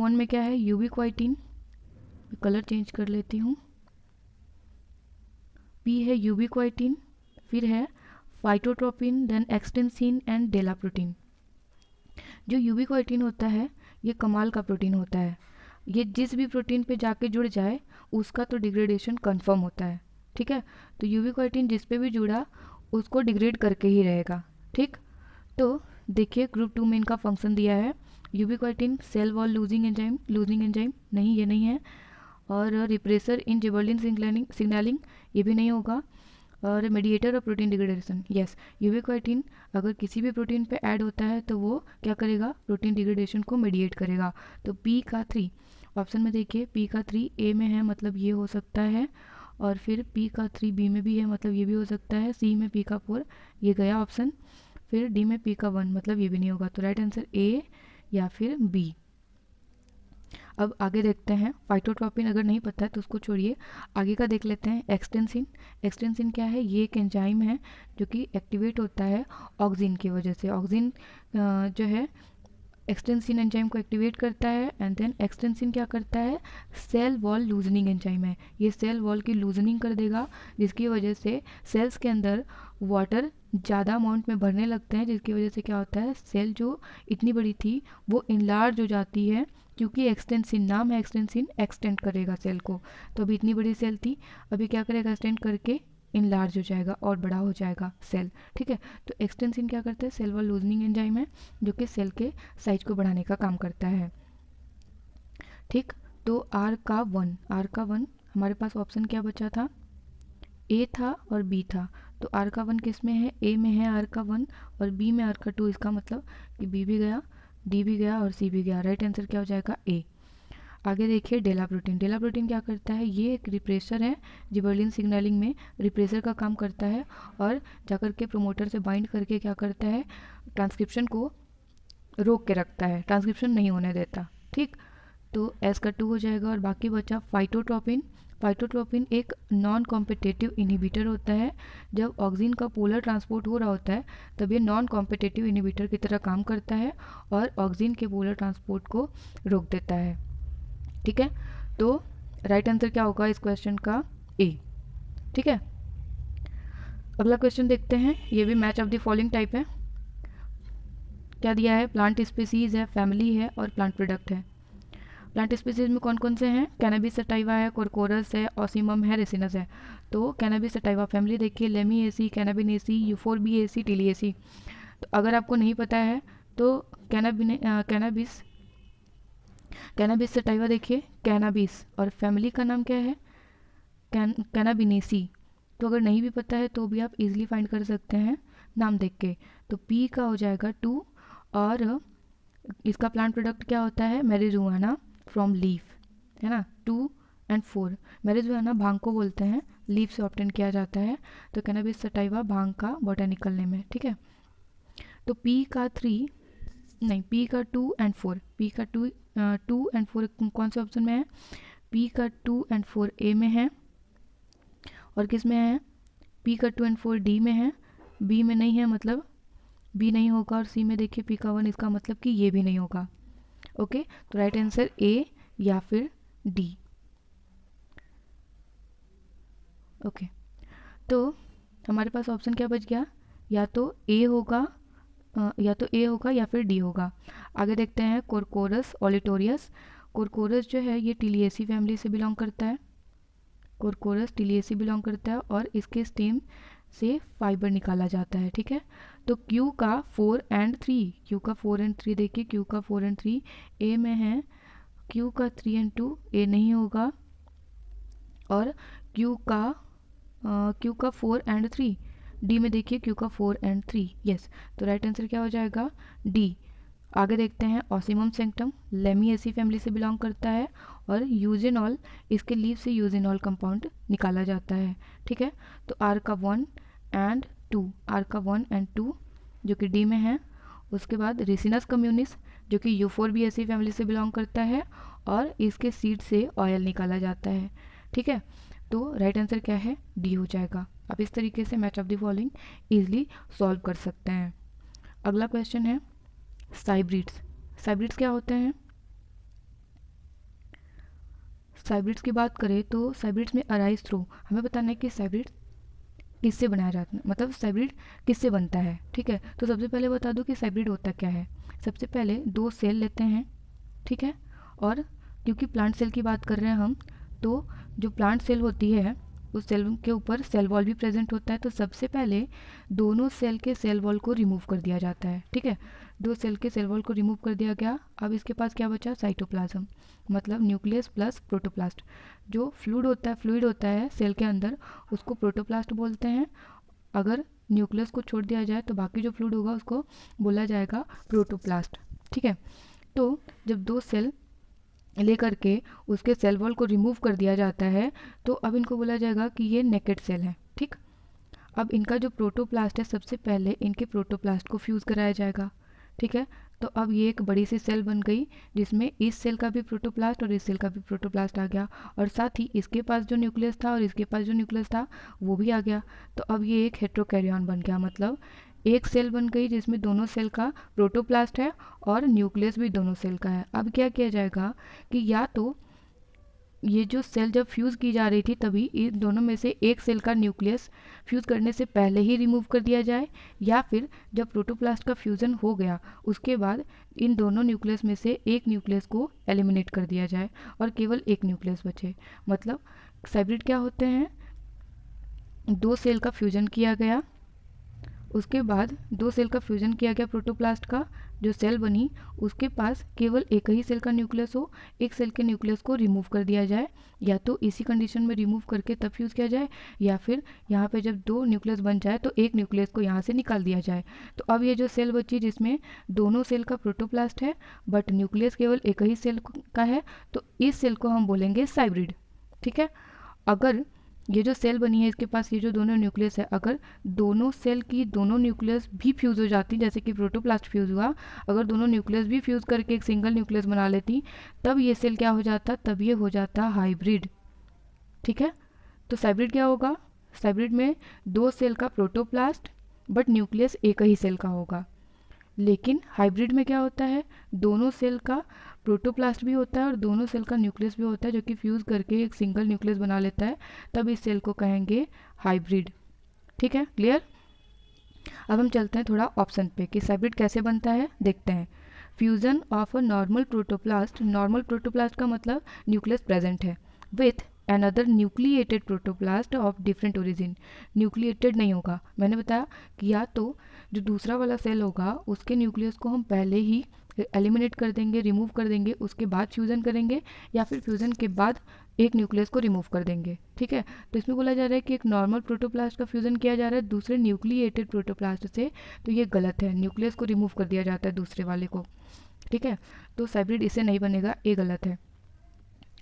1 में क्या है, यूबिक्वाइटिन, कलर चेंज कर लेती हूँ, पी है यूबिक्वाइटिन, फिर है फाइटोट्रोपिन, देन एक्सटेंसिन एंड डेला प्रोटीन। जो यूबिक्विटिन होता है ये कमाल का प्रोटीन होता है, ये जिस भी प्रोटीन पे जाके जुड़ जाए उसका तो डिग्रेडेशन कंफर्म होता है, ठीक है। तो यूबिक्विटिन जिस पे भी जुड़ा उसको डिग्रेड करके ही रहेगा, ठीक। तो देखिए ग्रुप 2 में इनका फंक्शन दिया है, यूबिक्विटिन सेल वॉल लूजिंग एंजाइम नहीं, ये नहीं है। और रिप्रेसर इन जिबर्लिन सिग्नलिंग ये भी नहीं होगा। और mediator of protein degradation, yes, ubiquitin अगर किसी भी प्रोटीन पे ऐड होता है तो वो क्या करेगा, प्रोटीन डिग्रेडेशन को मेडिएट करेगा। तो पी का 3 ऑप्शन में देखिए, पी का 3 ए में है मतलब ये हो सकता है, और फिर पी का 3 बी में भी है मतलब ये भी हो सकता है, सी में पी का 4 ये गया ऑप्शन, फिर डी में पी का 1 मतलब ये भी नहीं होगा। तो राइट आंसर ए या फिर बी। अब आगे देखते हैं, फाइटोट्रोपिन अगर नहीं पता है तो उसको छोड़िए, आगे का देख लेते हैं। एक्सटेंसिन, एक्सटेंसिन क्या है, ये एक एंजाइम है जो कि एक्टिवेट होता है ऑक्सिन की वजह से। ऑक्सिन जो है एक्सटेंसिन एंजाइम को एक्टिवेट करता है, एंड देन एक्सटेंसिन क्या करता है, सेल वॉल लूजनिंग एंजाइम है, ये सेल वॉल की लूजनिंग कर देगा जिसकी वजह से सेल्स के अंदर वाटर ज़्यादा अमाउंट में भरने लगते हैं, जिसकी वजह से क्या होता है, सेल जो इतनी बड़ी थी वो इनलार्ज हो जाती है, क्योंकि एक्सटेंसिन नाम है, एक्सटेंसिन एक्सटेंड करेगा सेल को। तो अभी इतनी बड़ी सेल थी, अभी क्या करेगा, एक्सटेंड करके इनलार्ज हो जाएगा और बड़ा हो जाएगा सेल, ठीक है। तो एक्सटेंसिन क्या करता है, सेल वॉल लूजनिंग एंजाइम है जो कि सेल के साइज को बढ़ाने का काम करता है, ठीक। तो आर का 1 हमारे पास ऑप्शन क्या बचा था, ए था और बी था। तो आर का 1 किस में है, ए में है आर का 1 और बी में आर का 2, इसका मतलब कि बी भी गया, डी भी गया और सी भी गया। राइट आंसर क्या हो जाएगा, ए। आगे देखिए डेला प्रोटीन, डेला प्रोटीन क्या करता है, ये एक रिप्रेसर है, जिबर्लिन सिग्नलिंग में रिप्रेसर का काम करता है, और जाकर के प्रोमोटर से बाइंड करके क्या करता है, ट्रांसक्रिप्शन को रोक के रखता है, ट्रांसक्रिप्शन नहीं होने देता, ठीक। तो एस का 2 हो जाएगा, और बाकी बचा फाइटोट्रोपिन। फाइटोट्रोपिन एक नॉन कॉम्पिटिटिव इनहिबिटर होता है, जब ऑक्सिन का पोलर ट्रांसपोर्ट हो रहा होता है तब ये नॉन कॉम्पिटिटिव इनहिबिटर की तरह काम करता है और ऑक्सिन के पोलर ट्रांसपोर्ट को रोक देता है, ठीक है। तो राइट आंसर क्या होगा इस क्वेश्चन का, ए, ठीक है। अगला क्वेश्चन देखते हैं, ये भी match of the following type है। क्या दिया है, प्लांट स्पीसीज है, फैमिली है और प्लांट प्रोडक्ट है। प्लांट स्पीसीज में कौन कौन से हैं, कैनबिस सटाइवा है, कोरकोरस है, ऑसिमम है, रेसिनस है। तो कैनबिस सटाइवा फैमिली देखिए, लेमिएसी, कैनाबिनेसी, यूफोरबिएसी, टिलिएसी। तो अगर आपको नहीं पता है तो कैनाबिस कैनाबिस सटाइवा देखिए, कैनाबिस, और फैमिली का नाम क्या है, कैनाबिनेसी। तो अगर नहीं भी पता है तो भी आप इजीली फाइंड कर सकते हैं नाम देख के। तो पी का हो जाएगा 2, और इसका प्लांट प्रोडक्ट क्या होता है, मैरिजुआना फ्रॉम लीफ, है ना। 2 एंड 4, मैरिजुआना भांग को बोलते हैं, लीफ से ऑब्टेन किया जाता है। तो कैनाबिस सटाइवा भांग का बॉटेनिकल नेम है, ठीक है। तो पी का 3 नहीं, पी का 2 एंड 4, पी का 2 एंड 4 कौन से ऑप्शन में है, पी का 2 एंड 4 ए में है, और किस में है, पी का 2 एंड 4 डी में है, बी में नहीं है मतलब बी नहीं होगा, और सी में देखिए पी का 1, इसका मतलब कि ये भी नहीं होगा, ओके। तो राइट आंसर ए या फिर डी, ओके। तो हमारे पास ऑप्शन क्या बच गया, या तो ए होगा, या फिर डी होगा। आगे देखते हैं, कोरकोरस ओलिटोरियस। कोरकोरस जो है ये टिलिएसी फैमिली से बिलोंग करता है, कोरकोरस टिलिएसी बिलोंग करता है, और इसके स्टेम से फाइबर निकाला जाता है, ठीक है। तो क्यू का 4 एंड 3, क्यू का 4 एंड 3 देखिए, क्यू का 4 एंड 3 ए में है, क्यू का 3 एंड 2 ए नहीं होगा, और क्यू का 4 एंड 3 डी में देखिए, क्यू का 4 एंड 3, यस। तो राइट आंसर क्या हो जाएगा, डी। आगे देखते हैं, ऑसिमम सेंक्टम लेमिएसी फैमिली से बिलोंग करता है, और यूजेनॉल, इसके लीव से यूजेनॉल कंपाउंड निकाला जाता है, ठीक है। तो आर का 1 एंड 2, आर का 1 एंड 2 जो कि डी में है। उसके बाद रिसिनस कम्युनिस जो कि यूफोरबिएसी फैमिली से बिलोंग करता है, और इसके सीड से ऑयल निकाला जाता है, ठीक है। तो राइट आंसर क्या है, डी हो जाएगा। आप इस तरीके से match of the following easily solve कर सकते हैं। अगला क्वेश्चन है साइब्रिड्स। साइब्रिड्स क्या होते हैं, साइब्रिड्स की बात करें तो साइब्रिड्स में अराइज थ्रू, हमें बताना है कि साइब्रिड्स किससे बनाया जाता है, मतलब साइब्रिड किससे बनता है। ठीक है, तो सबसे पहले बता दो कि साइब्रिड होता क्या है। सबसे पहले दो सेल लेते हैं, ठीक है, और क्योंकि प्लांट सेल की बात कर रहे हैं हम, तो जो प्लांट सेल होती है उस सेल के ऊपर सेल वॉल भी प्रेजेंट होता है। तो सबसे पहले दोनों सेल के सेल वॉल को रिमूव कर दिया जाता है। ठीक है, दो सेल के सेल वॉल को रिमूव कर दिया गया। अब इसके पास क्या बचा, साइटोप्लाज्म, मतलब न्यूक्लियस प्लस प्रोटोप्लास्ट। जो फ्लूइड होता है सेल के अंदर, उसको प्रोटोप्लास्ट बोलते हैं। अगर न्यूक्लियस को छोड़ दिया जाए तो बाकी जो फ्लूइड होगा उसको बोला जाएगा प्रोटोप्लास्ट। ठीक है, तो जब दो सेल लेकर के उसके सेल वॉल को रिमूव कर दिया जाता है तो अब इनको बोला जाएगा कि ये नेकेड सेल है। ठीक, अब इनका जो प्रोटोप्लास्ट है, सबसे पहले इनके प्रोटोप्लास्ट को फ्यूज़ कराया जाएगा। ठीक है, तो अब ये एक बड़ी सी सेल बन गई जिसमें इस सेल का भी प्रोटोप्लास्ट और इस सेल का भी प्रोटोप्लास्ट आ गया, और साथ ही इसके पास जो न्यूक्लियस था और इसके पास जो न्यूक्लियस था वो भी आ गया। तो अब ये एक हेट्रोकैरियन बन गया, मतलब एक सेल बन गई जिसमें दोनों सेल का प्रोटोप्लास्ट है और न्यूक्लियस भी दोनों सेल का है। अब क्या किया जाएगा कि या तो ये जो सेल जब फ्यूज़ की जा रही थी तभी इन दोनों में से एक सेल का न्यूक्लियस फ्यूज़ करने से पहले ही रिमूव कर दिया जाए, या फिर जब प्रोटोप्लास्ट का फ्यूज़न हो गया उसके बाद इन दोनों न्यूक्लियस में से एक न्यूक्लियस को एलिमिनेट कर दिया जाए और केवल एक न्यूक्लियस बचे। मतलब साइब्रिड क्या होते हैं, दो सेल का फ्यूज़न किया गया, उसके बाद दो सेल का फ्यूज़न किया गया प्रोटोप्लास्ट का, जो सेल बनी उसके पास केवल एक ही सेल का न्यूक्लियस हो, एक सेल के न्यूक्लियस को रिमूव कर दिया जाए, या तो इसी कंडीशन में रिमूव करके तब फ्यूज़ किया जाए, या फिर यहाँ पे जब दो न्यूक्लियस बन जाए तो एक न्यूक्लियस को यहाँ से निकाल दिया जाए। तो अब ये जो सेल बची जिसमें दोनों सेल का प्रोटोप्लास्ट है बट न्यूक्लियस केवल एक ही सेल का है, तो इस सेल को हम बोलेंगे साइब्रिड। ठीक है, अगर ये जो सेल बनी है इसके पास ये जो दोनों न्यूक्लियस है, अगर दोनों सेल की दोनों न्यूक्लियस भी फ्यूज़ हो जाती, जैसे कि प्रोटोप्लास्ट फ्यूज़ हुआ, अगर दोनों न्यूक्लियस भी फ्यूज़ करके एक सिंगल न्यूक्लियस बना लेती, तब ये सेल क्या हो जाता, तब ये हो जाता हाइब्रिड। ठीक है, तो साइब्रिड क्या होगा, साइब्रिड में दो सेल का प्रोटोप्लास्ट बट न्यूक्लियस एक ही सेल का होगा। लेकिन हाइब्रिड में क्या होता है, दोनों सेल का प्रोटोप्लास्ट भी होता है और दोनों सेल का न्यूक्लियस भी होता है जो कि फ्यूज़ करके एक सिंगल न्यूक्लियस बना लेता है, तब इस सेल को कहेंगे हाइब्रिड। ठीक है, क्लियर। अब हम चलते हैं थोड़ा ऑप्शन पे कि साइब्रिड कैसे बनता है, देखते हैं। Fusion of a normal protoplast, normal protoplast का मतलब न्यूक्लियस प्रेजेंट है, with another nucleated protoplast of different origin. Nucleated नहीं होगा, मैंने बताया कि या तो जो दूसरा वाला सेल होगा उसके न्यूक्लियस को हम पहले ही एलिमिनेट कर देंगे, रिमूव कर देंगे, उसके बाद फ्यूज़न करेंगे, या फिर फ्यूज़न के बाद एक न्यूक्लियस को रिमूव कर देंगे। ठीक है, तो इसमें बोला जा रहा है कि एक नॉर्मल प्रोटोप्लास्ट का फ्यूज़न किया जा रहा है दूसरे न्यूक्लिएटेड प्रोटोप्लास्ट से, तो ये गलत है, न्यूक्लियस को रिमूव कर दिया जाता है दूसरे वाले को। ठीक है, तो साइब्रिड इससे नहीं बनेगा, ये गलत है।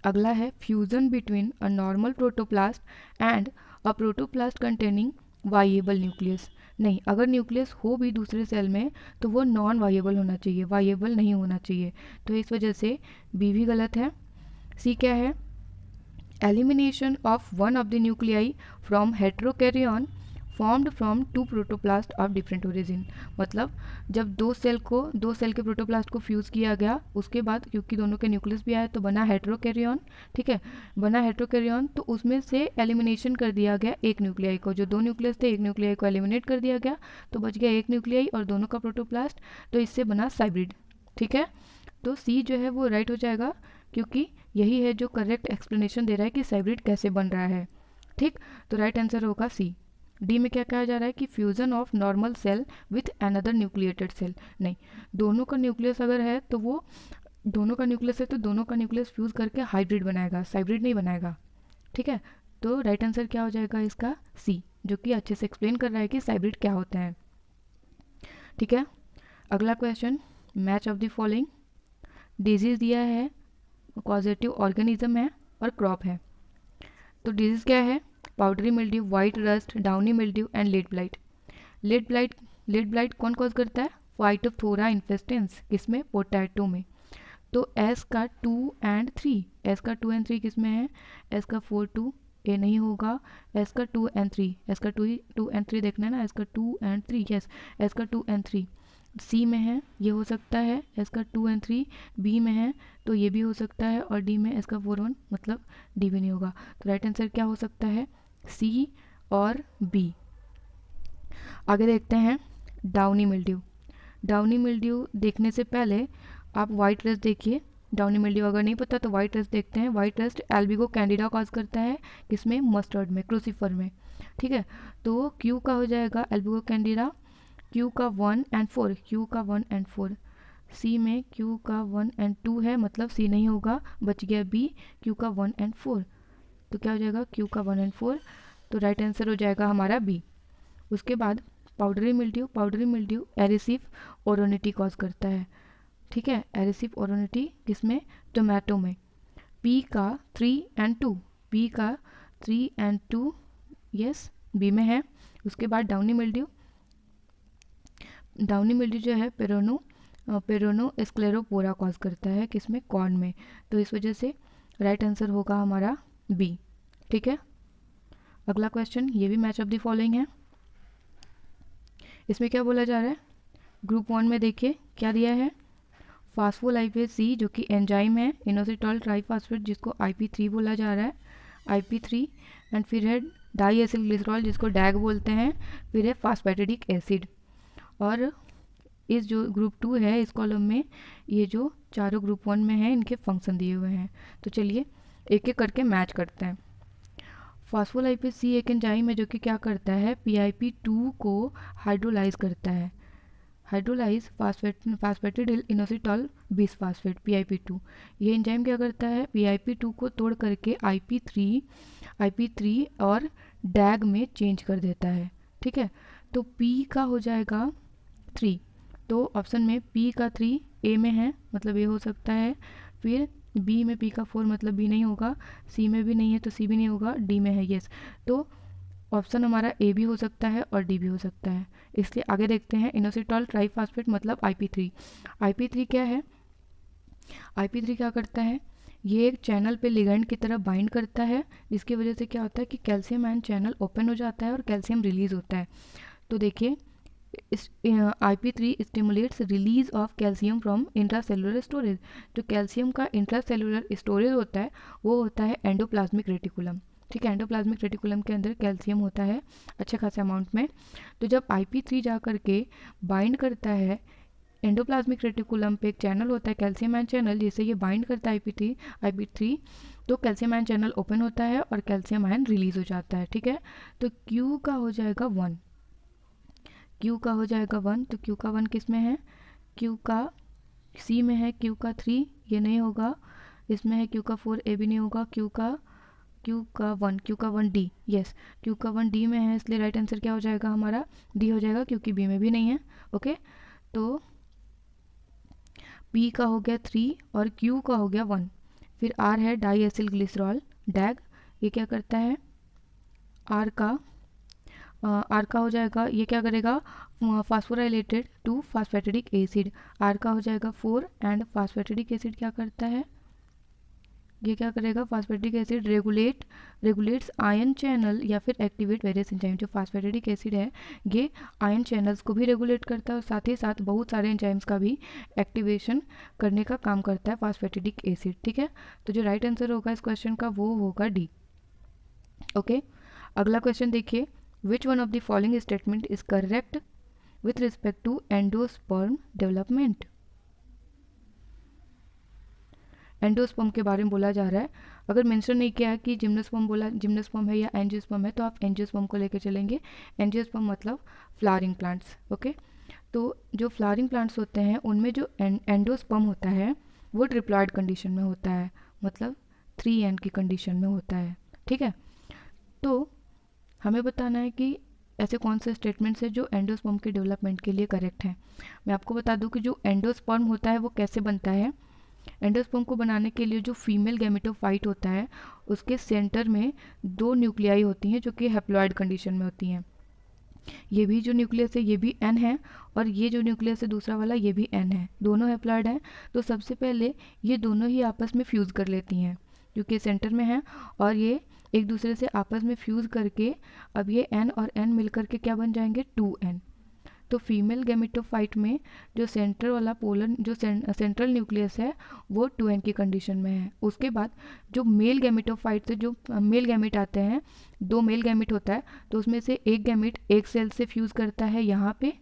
अगला है fusion between a normal protoplast and a protoplast containing viable nucleus. नहीं, अगर न्यूक्लियस हो भी दूसरे सेल में तो वो नॉन वाइएबल होना चाहिए, वाइएबल नहीं होना चाहिए, तो इस वजह से बी भी गलत है। सी क्या है, elimination of one of the nuclei from heterokaryon formed from two protoplast of different origin. मतलब जब दो सेल के प्रोटोप्लास्ट को फ्यूज़ किया गया उसके बाद क्योंकि दोनों के न्यूक्लियस भी आया तो बना हेट्रोकैरियन। ठीक है, बना हेट्रोकैरियन, तो उसमें से एलिमिनेशन कर दिया गया एक न्यूक्लियाई को, जो दो न्यूक्लियस थे एक न्यूक्लियाई को एलिमिनेट कर दिया गया, तो बच गया एक न्यूक्लियाई और दोनों का प्रोटोप्लास्ट, तो इससे बना साइब्रिड। ठीक है, तो सी जो है वो राइट हो जाएगा क्योंकि यही है जो करेक्ट एक्सप्लेनेशन दे रहा है कि साइब्रिड कैसे बन रहा है। ठीक, तो राइट आंसर होगा सी। डी में क्या कहा जा रहा है कि fusion of normal cell with another nucleated cell. नहीं, दोनों का न्यूक्लियस अगर है तो वो दोनों का न्यूक्लियस है तो दोनों का न्यूक्लियस फ्यूज़ करके हाइब्रिड बनाएगा, साइब्रिड नहीं बनाएगा। ठीक है, तो राइट आंसर क्या हो जाएगा इसका, सी, जो कि अच्छे से एक्सप्लेन कर रहा है कि साइब्रिड क्या होता है। ठीक है, अगला question, match of the following. Disease दिया है, कॉजेटिव ऑर्गेनिज्म है और क्रॉप है। तो डिजीज़ क्या है, powdery mildew, white rust, downy mildew and late blight. Late blight कौन कॉज करता है, फाइटोप्थोरा इन्फेस्टेंस, किसमें, पोटैटो में। तो एस का 2 और 3, एस का 2 और 3 किस में है, एस का 4 2, ए नहीं होगा, एस का 2 और 3, एस का 2 और 3 देखना है ना, एस का 2 और 3, यस, एस का 2 और 3 सी में है, ये हो सकता है, एस का 2 और 3 बी में है तो ये भी हो सकता है, और डी में एस का 4 1, मतलब डी भी नहीं होगा। तो राइट आंसर क्या हो सकता है, सी और बी। आगे देखते हैं डाउनी मिल्ड्यू। डाउनी मिल्ड्यू देखने से पहले आप वाइट रस्ट देखिए। डाउनी मिल्ड्यू अगर नहीं पता तो वाइट रस्ट देखते हैं। White rust Albugo Candida cause करता है, किसमें, मस्टर्ड में, क्रूसीफर में। ठीक है, तो क्यू का हो जाएगा एल्बिगो कैंडिडा, क्यू का 1 एंड 4, क्यू का 1 एंड 4। सी में क्यू का 1 एंड 2 है, मतलब सी नहीं होगा, बच गया बी, क्यू का 1 एंड 4। तो क्या हो जाएगा, क्यू का 1 एंड 4, तो राइट आंसर हो जाएगा हमारा बी। उसके बाद powdery mildew. Powdery mildew Erysiphe ओरोनिटी कॉज करता है। ठीक है, एरिसिव ओरोनिटी किसमें, टोमेटो में। पी का 3 एंड 2, पी का 3 एंड 2 यस बी में है। उसके बाद डाउनी मिल्ड्यू। डाउनी मिल्ड्यू जो है पेरोनो स्क्लेरोपोरा कॉज करता है, किसमें, कॉर्न में। तो इस वजह से राइट आंसर होगा हमारा बी। ठीक है, अगला क्वेश्चन, ये भी मैच ऑफ द फॉलोइंग है। इसमें क्या बोला जा रहा है, ग्रुप 1 में देखिए क्या दिया है, फास्फोलाइपेज सी जो कि एंजाइम है, इनोसिटॉल ट्राइफॉस्फेट जिसको IP3 बोला जा रहा है, IP3, एंड फिर है डाई एसिल ग्लिसरॉल जिसको डैग बोलते हैं, फिर है फास्फेटिडिक एसिड। और इस जो ग्रुप 2 है इस कॉलम में ये जो चारों ग्रुप 1 में है इनके फंक्शन दिए हुए हैं। तो चलिए एक एक करके मैच करते हैं। फास्फोलाइपेज सी एक एंजाइम है जो कि क्या करता है, PIP2 को हाइड्रोलाइज करता है। Hydrolyse phosphatidyl inositol bisphosphate PIP2। ये एंजाइम क्या करता है, PIP2 को तोड़ करके IP3 और डैग में चेंज कर देता है। ठीक है, तो P का हो जाएगा 3, तो ऑप्शन में P का 3 A में है, मतलब A हो सकता है। फिर B में P का 4, मतलब B नहीं होगा। C में भी नहीं है तो C भी नहीं होगा। D में है यस, तो ऑप्शन हमारा ए भी हो सकता है और डी भी हो सकता है। इसलिए आगे देखते हैं, इनोसिटॉल ट्राइफॉस्फेट मतलब IP3। IP3 क्या है, IP3 क्या करता है, ये एक चैनल पे लिगेंड की तरह बाइंड करता है, जिसकी वजह से क्या होता है कि कैल्शियम आयन चैनल ओपन हो जाता है और कैल्शियम रिलीज होता है। तो देखिए IP3 stimulates release of calcium from intracellular storage. जो कैल्शियम का इंट्रासेलुलर स्टोरेज होता है वो होता है एंडोप्लाज्मिक रेटिकुलम। ठीक है, एंडोप्लाज्मिक रेटिकुलम के अंदर कैल्शियम होता है अच्छे खासे अमाउंट में। तो जब IP3 जा करके बाइंड करता है एंडोप्लाज्मिक रेटिकुलम पे, एक चैनल होता है कैल्शियम आयन चैनल, जिससे ये बाइंड करता है IP3, तो कैल्शियम आयन चैनल ओपन होता है और कैल्शियम आयन रिलीज हो जाता है। ठीक है, तो Q का हो जाएगा 1, Q का हो जाएगा 1, तो Q का 1 किस में है, Q का C में है, Q का 3 ये नहीं होगा, इसमें है Q का 4 A भी नहीं होगा, Q का 1 D यस, Q का 1 D में है, इसलिए राइट आंसर क्या हो जाएगा हमारा, D हो जाएगा, क्योंकि B में भी नहीं है। ओके, तो P का हो गया 3 और Q का हो गया 1। फिर R है डाई एसिल ग्लिसरॉल डैग, ये क्या करता है, R का हो जाएगा, ये क्या करेगा, फास्फोराइलेटेड टू फास्फेटिडिक एसिड। R का हो जाएगा 4 एंड फास्फेटिडिक एसिड क्या करता है, ये क्या करेगा, phosphatic acid regulates ion channel या फिर एक्टिवेट वेरियस एंजाइम। जो फास्फेटिडिक एसिड है ये आयन चैनल्स को भी रेगुलेट करता है और साथ ही साथ बहुत सारे एंजाइम्स का भी एक्टिवेशन करने का काम करता है फास्फेटिडिक एसिड। ठीक है, तो जो राइट आंसर होगा इस क्वेश्चन का वो होगा डी। ओके, अगला क्वेश्चन देखिए, which one of the following statement is correct with respect to endosperm development. Endosperm के बारे में बोला जा रहा है। अगर मेंशन नहीं किया है कि जिम्नोस्पर्म है या एंजियोस्पर्म है, तो आप एंजियोस्पर्म को लेकर चलेंगे। एंजियोस्पर्म मतलब फ्लावरिंग प्लांट्स। ओके, तो जो फ्लावरिंग प्लांट्स होते हैं उनमें जो एंडोस्पर्म होता है वो ट्रिप्लॉइड कंडीशन में होता है, मतलब 3n की कंडीशन में होता है। ठीक है, तो हमें बताना है कि ऐसे कौन से स्टेटमेंट्स हैं जो एंडोस्पर्म के डेवलपमेंट के लिए करेक्ट हैं। मैं आपको बता दूं कि जो एंडोस्पर्म होता है वो कैसे बनता है। एंडोस्पर्म को बनाने के लिए जो फीमेल गैमेटोफाइट होता है उसके सेंटर में 2 न्यूक्लियाई होती हैं जो कि हैप्लॉइड कंडीशन में होती हैं। ये भी जो न्यूक्लियस है ये भी N है और ये जो न्यूक्लियस है दूसरा वाला ये भी N है, दोनों हैप्लॉइड हैं। तो सबसे पहले ये दोनों ही आपस में फ्यूज़ कर लेती हैं क्योंकि सेंटर में है, और ये एक दूसरे से आपस में फ्यूज़ करके अब ये N और N मिल करके क्या बन जाएंगे, 2N। तो फीमेल गैमेटोफाइट में जो सेंटर वाला पोलर जो सेंट्रल न्यूक्लियस है वो 2n की कंडीशन में है। उसके बाद जो मेल गैमेटोफाइट से जो मेल गैमेट आते हैं, 2 मेल गैमेट होता है, तो उसमें से एक गैमेट एक सेल से फ्यूज़ करता है यहाँ पे,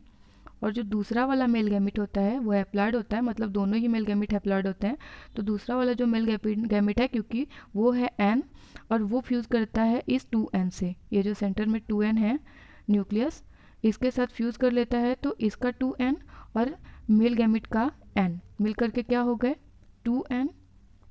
और जो दूसरा वाला मेल गैमेट होता है वो हैप्लॉइड होता है, मतलब दोनों ही मेल गैमेट हैप्लॉइड होते हैं। तो दूसरा वाला जो मेल गैमेट है, क्योंकि वो है n और वो फ्यूज़ करता है इस 2n से, ये जो सेंटर में 2n है न्यूक्लियस, इसके साथ फ्यूज़ कर लेता है, तो इसका 2n और मेल गैमेट का n मिल करके क्या हो गए 2n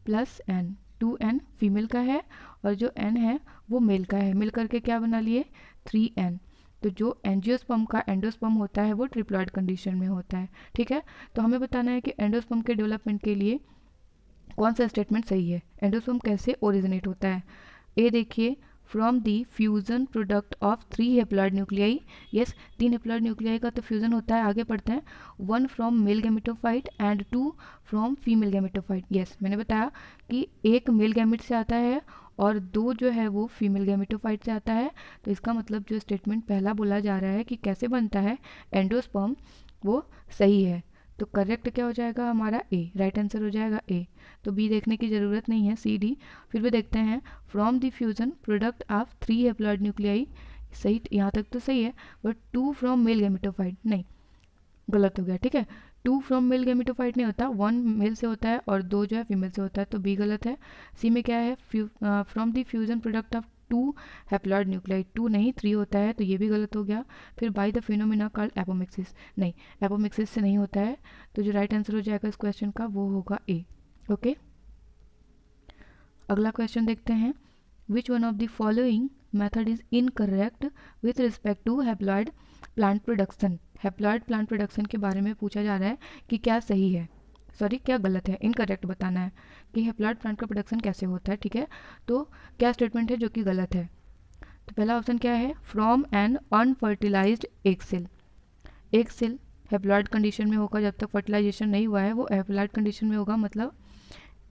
plus n। 2n female का है और जो n है वो मेल का है, मिल करके क्या बना लिए 3n। तो जो एंजियोस्पर्म का एंडोस्पर्म होता है वो ट्रिप्लॉइड कंडीशन में होता है। ठीक है, तो हमें बताना है कि एंडोस्पर्म के डेवलपमेंट के लिए कौन सा स्टेटमेंट सही है, एंडोस्पर्म कैसे ओरिजिनेट होता है। ए देखिए, from the fusion product of 3 haploid nuclei. Yes, 3 haploid nuclei का तो फ्यूजन होता है, आगे पढ़ते हैं। 1 from male gametophyte and 2 from female gametophyte. Yes, मैंने बताया कि एक मेल गैमेट से आता है और 2 जो है वो फीमेल गैमेटोफाइट से आता है। तो इसका मतलब जो स्टेटमेंट पहला बोला जा रहा है कि कैसे बनता है एंडोस्पर्म, वो सही है। तो करेक्ट क्या हो जाएगा हमारा ए, राइट आंसर हो जाएगा ए। तो बी देखने की ज़रूरत नहीं है, सी डी। फिर भी देखते हैं, from the fusion product of 3 haploid nuclei, सही, यहाँ तक तो सही है, बट 2 फ्रॉम मेल गैमेटोफाइट नहीं, गलत हो गया। ठीक है, 2 फ्रॉम मेल गैमेटोफाइट नहीं होता, 1 मेल से होता है और 2 जो है फीमेल से होता है, तो बी गलत है। सी में क्या है, from the fusion product of 2 haploid nuclei, 2 नहीं 3 होता है, तो ये भी गलत हो गया। फिर by the phenomena called apomixis, नहीं, एपोमिक्सिस से नहीं होता है, तो जो राइट आंसर हो जाएगा इस क्वेश्चन का वो होगा ए। ओके, अगला क्वेश्चन देखते हैं। Which one of the following method is incorrect with respect to haploid plant production. Haploid plant production के बारे में पूछा जा रहा है कि क्या सही है, सॉरी क्या गलत है, इनकरेक्ट बताना है कि हैप्लॉइड प्लांट का प्रोडक्शन कैसे होता है। ठीक है, तो क्या स्टेटमेंट है जो कि गलत है। तो पहला ऑप्शन क्या है, from an unfertilized egg cell. Egg cell haploid condition में होगा, जब तक फर्टिलाइजेशन नहीं हुआ है वो हैप्लॉइड कंडीशन में होगा, मतलब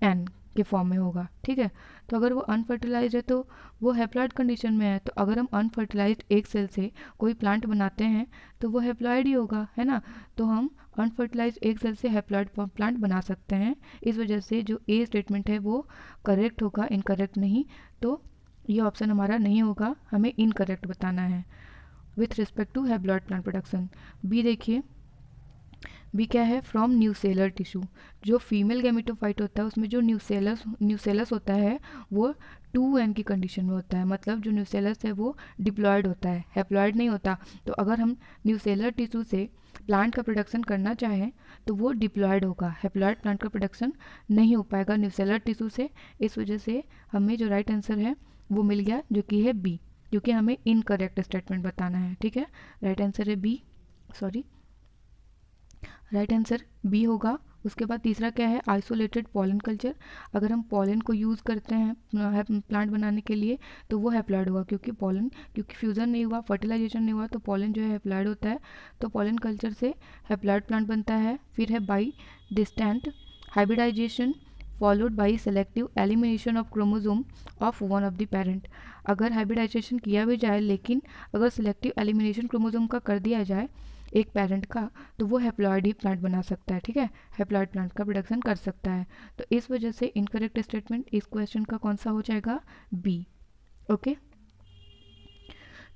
एन के फॉर्म में होगा। ठीक है, तो अगर वो अनफर्टिलाइज्ड है तो वो हैप्लॉइड कंडीशन में है, तो अगर हम अनफर्टिलाइज्ड एग सेल से कोई प्लांट बनाते हैं तो वो हैप्लॉइड ही होगा, है ना। तो हम अनफर्टिलाइज्ड एग सेल से हैप्लॉइड प्लांट बना सकते हैं। इस वजह से जो ए स्टेटमेंट है वो करेक्ट होगा, इनकरेक्ट नहीं। तो ये ऑप्शन हमारा नहीं होगा, हमें इनकरेक्ट बताना है with respect to haploid plant production. B देखिए, बी क्या है, फ्रॉम न्यूसेलर टिश्यू। जो फीमेल गैमेटोफाइट होता है उसमें जो न्यूसेलस होता है वो 2n की कंडीशन में होता है, मतलब जो न्यूसेलस है वो डिप्लॉयड होता है, हैप्लॉइड नहीं होता। तो अगर हम न्यूसेलर टिश्यू से प्लांट का प्रोडक्शन करना चाहें तो वो डिप्लॉयड होगा, हैप्लॉइड प्लांट का प्रोडक्शन नहीं हो पाएगा न्यूसेलर टिश्यू से। इस वजह से हमें जो राइट आंसर है वो मिल गया, जो कि है बी, क्योंकि हमें इनकरेक्ट स्टेटमेंट बताना है। ठीक है, राइट आंसर है B, sorry right answer B होगा। उसके बाद तीसरा क्या है, आइसोलेटेड पॉलन कल्चर। अगर हम पॉलन को यूज़ करते हैं प्लांट बनाने के लिए तो वो हैप्लॉइड होगा, क्योंकि फ्यूज़न नहीं हुआ, फर्टिलाइजेशन नहीं हुआ, तो पॉलन जो है हैप्लॉइड होता है। तो पॉलन कल्चर से हैप्लॉइड प्लांट बनता है। फिर है by distant hybridization followed by selective elimination of chromosome of one of the parent. अगर हाइब्रिडाइजेशन किया भी जाए लेकिन अगर सेलेक्टिव एलिमिनेशन क्रोमोजोम का कर दिया जाए एक पेरेंट का, तो वो हैप्लॉइड ही प्लांट बना सकता है। ठीक है, हैप्लॉइड प्लांट का प्रोडक्शन कर सकता है। तो इस वजह से इनकरेक्ट स्टेटमेंट इस क्वेश्चन का कौन सा हो जाएगा, बी। ओके,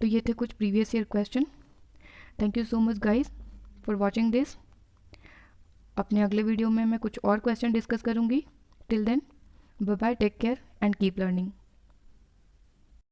तो ये थे कुछ previous year question. Thank you so much guys for watching this. अपने अगले वीडियो में मैं कुछ और क्वेश्चन डिस्कस करूँगी। Till then, bye bye, take care and keep learning.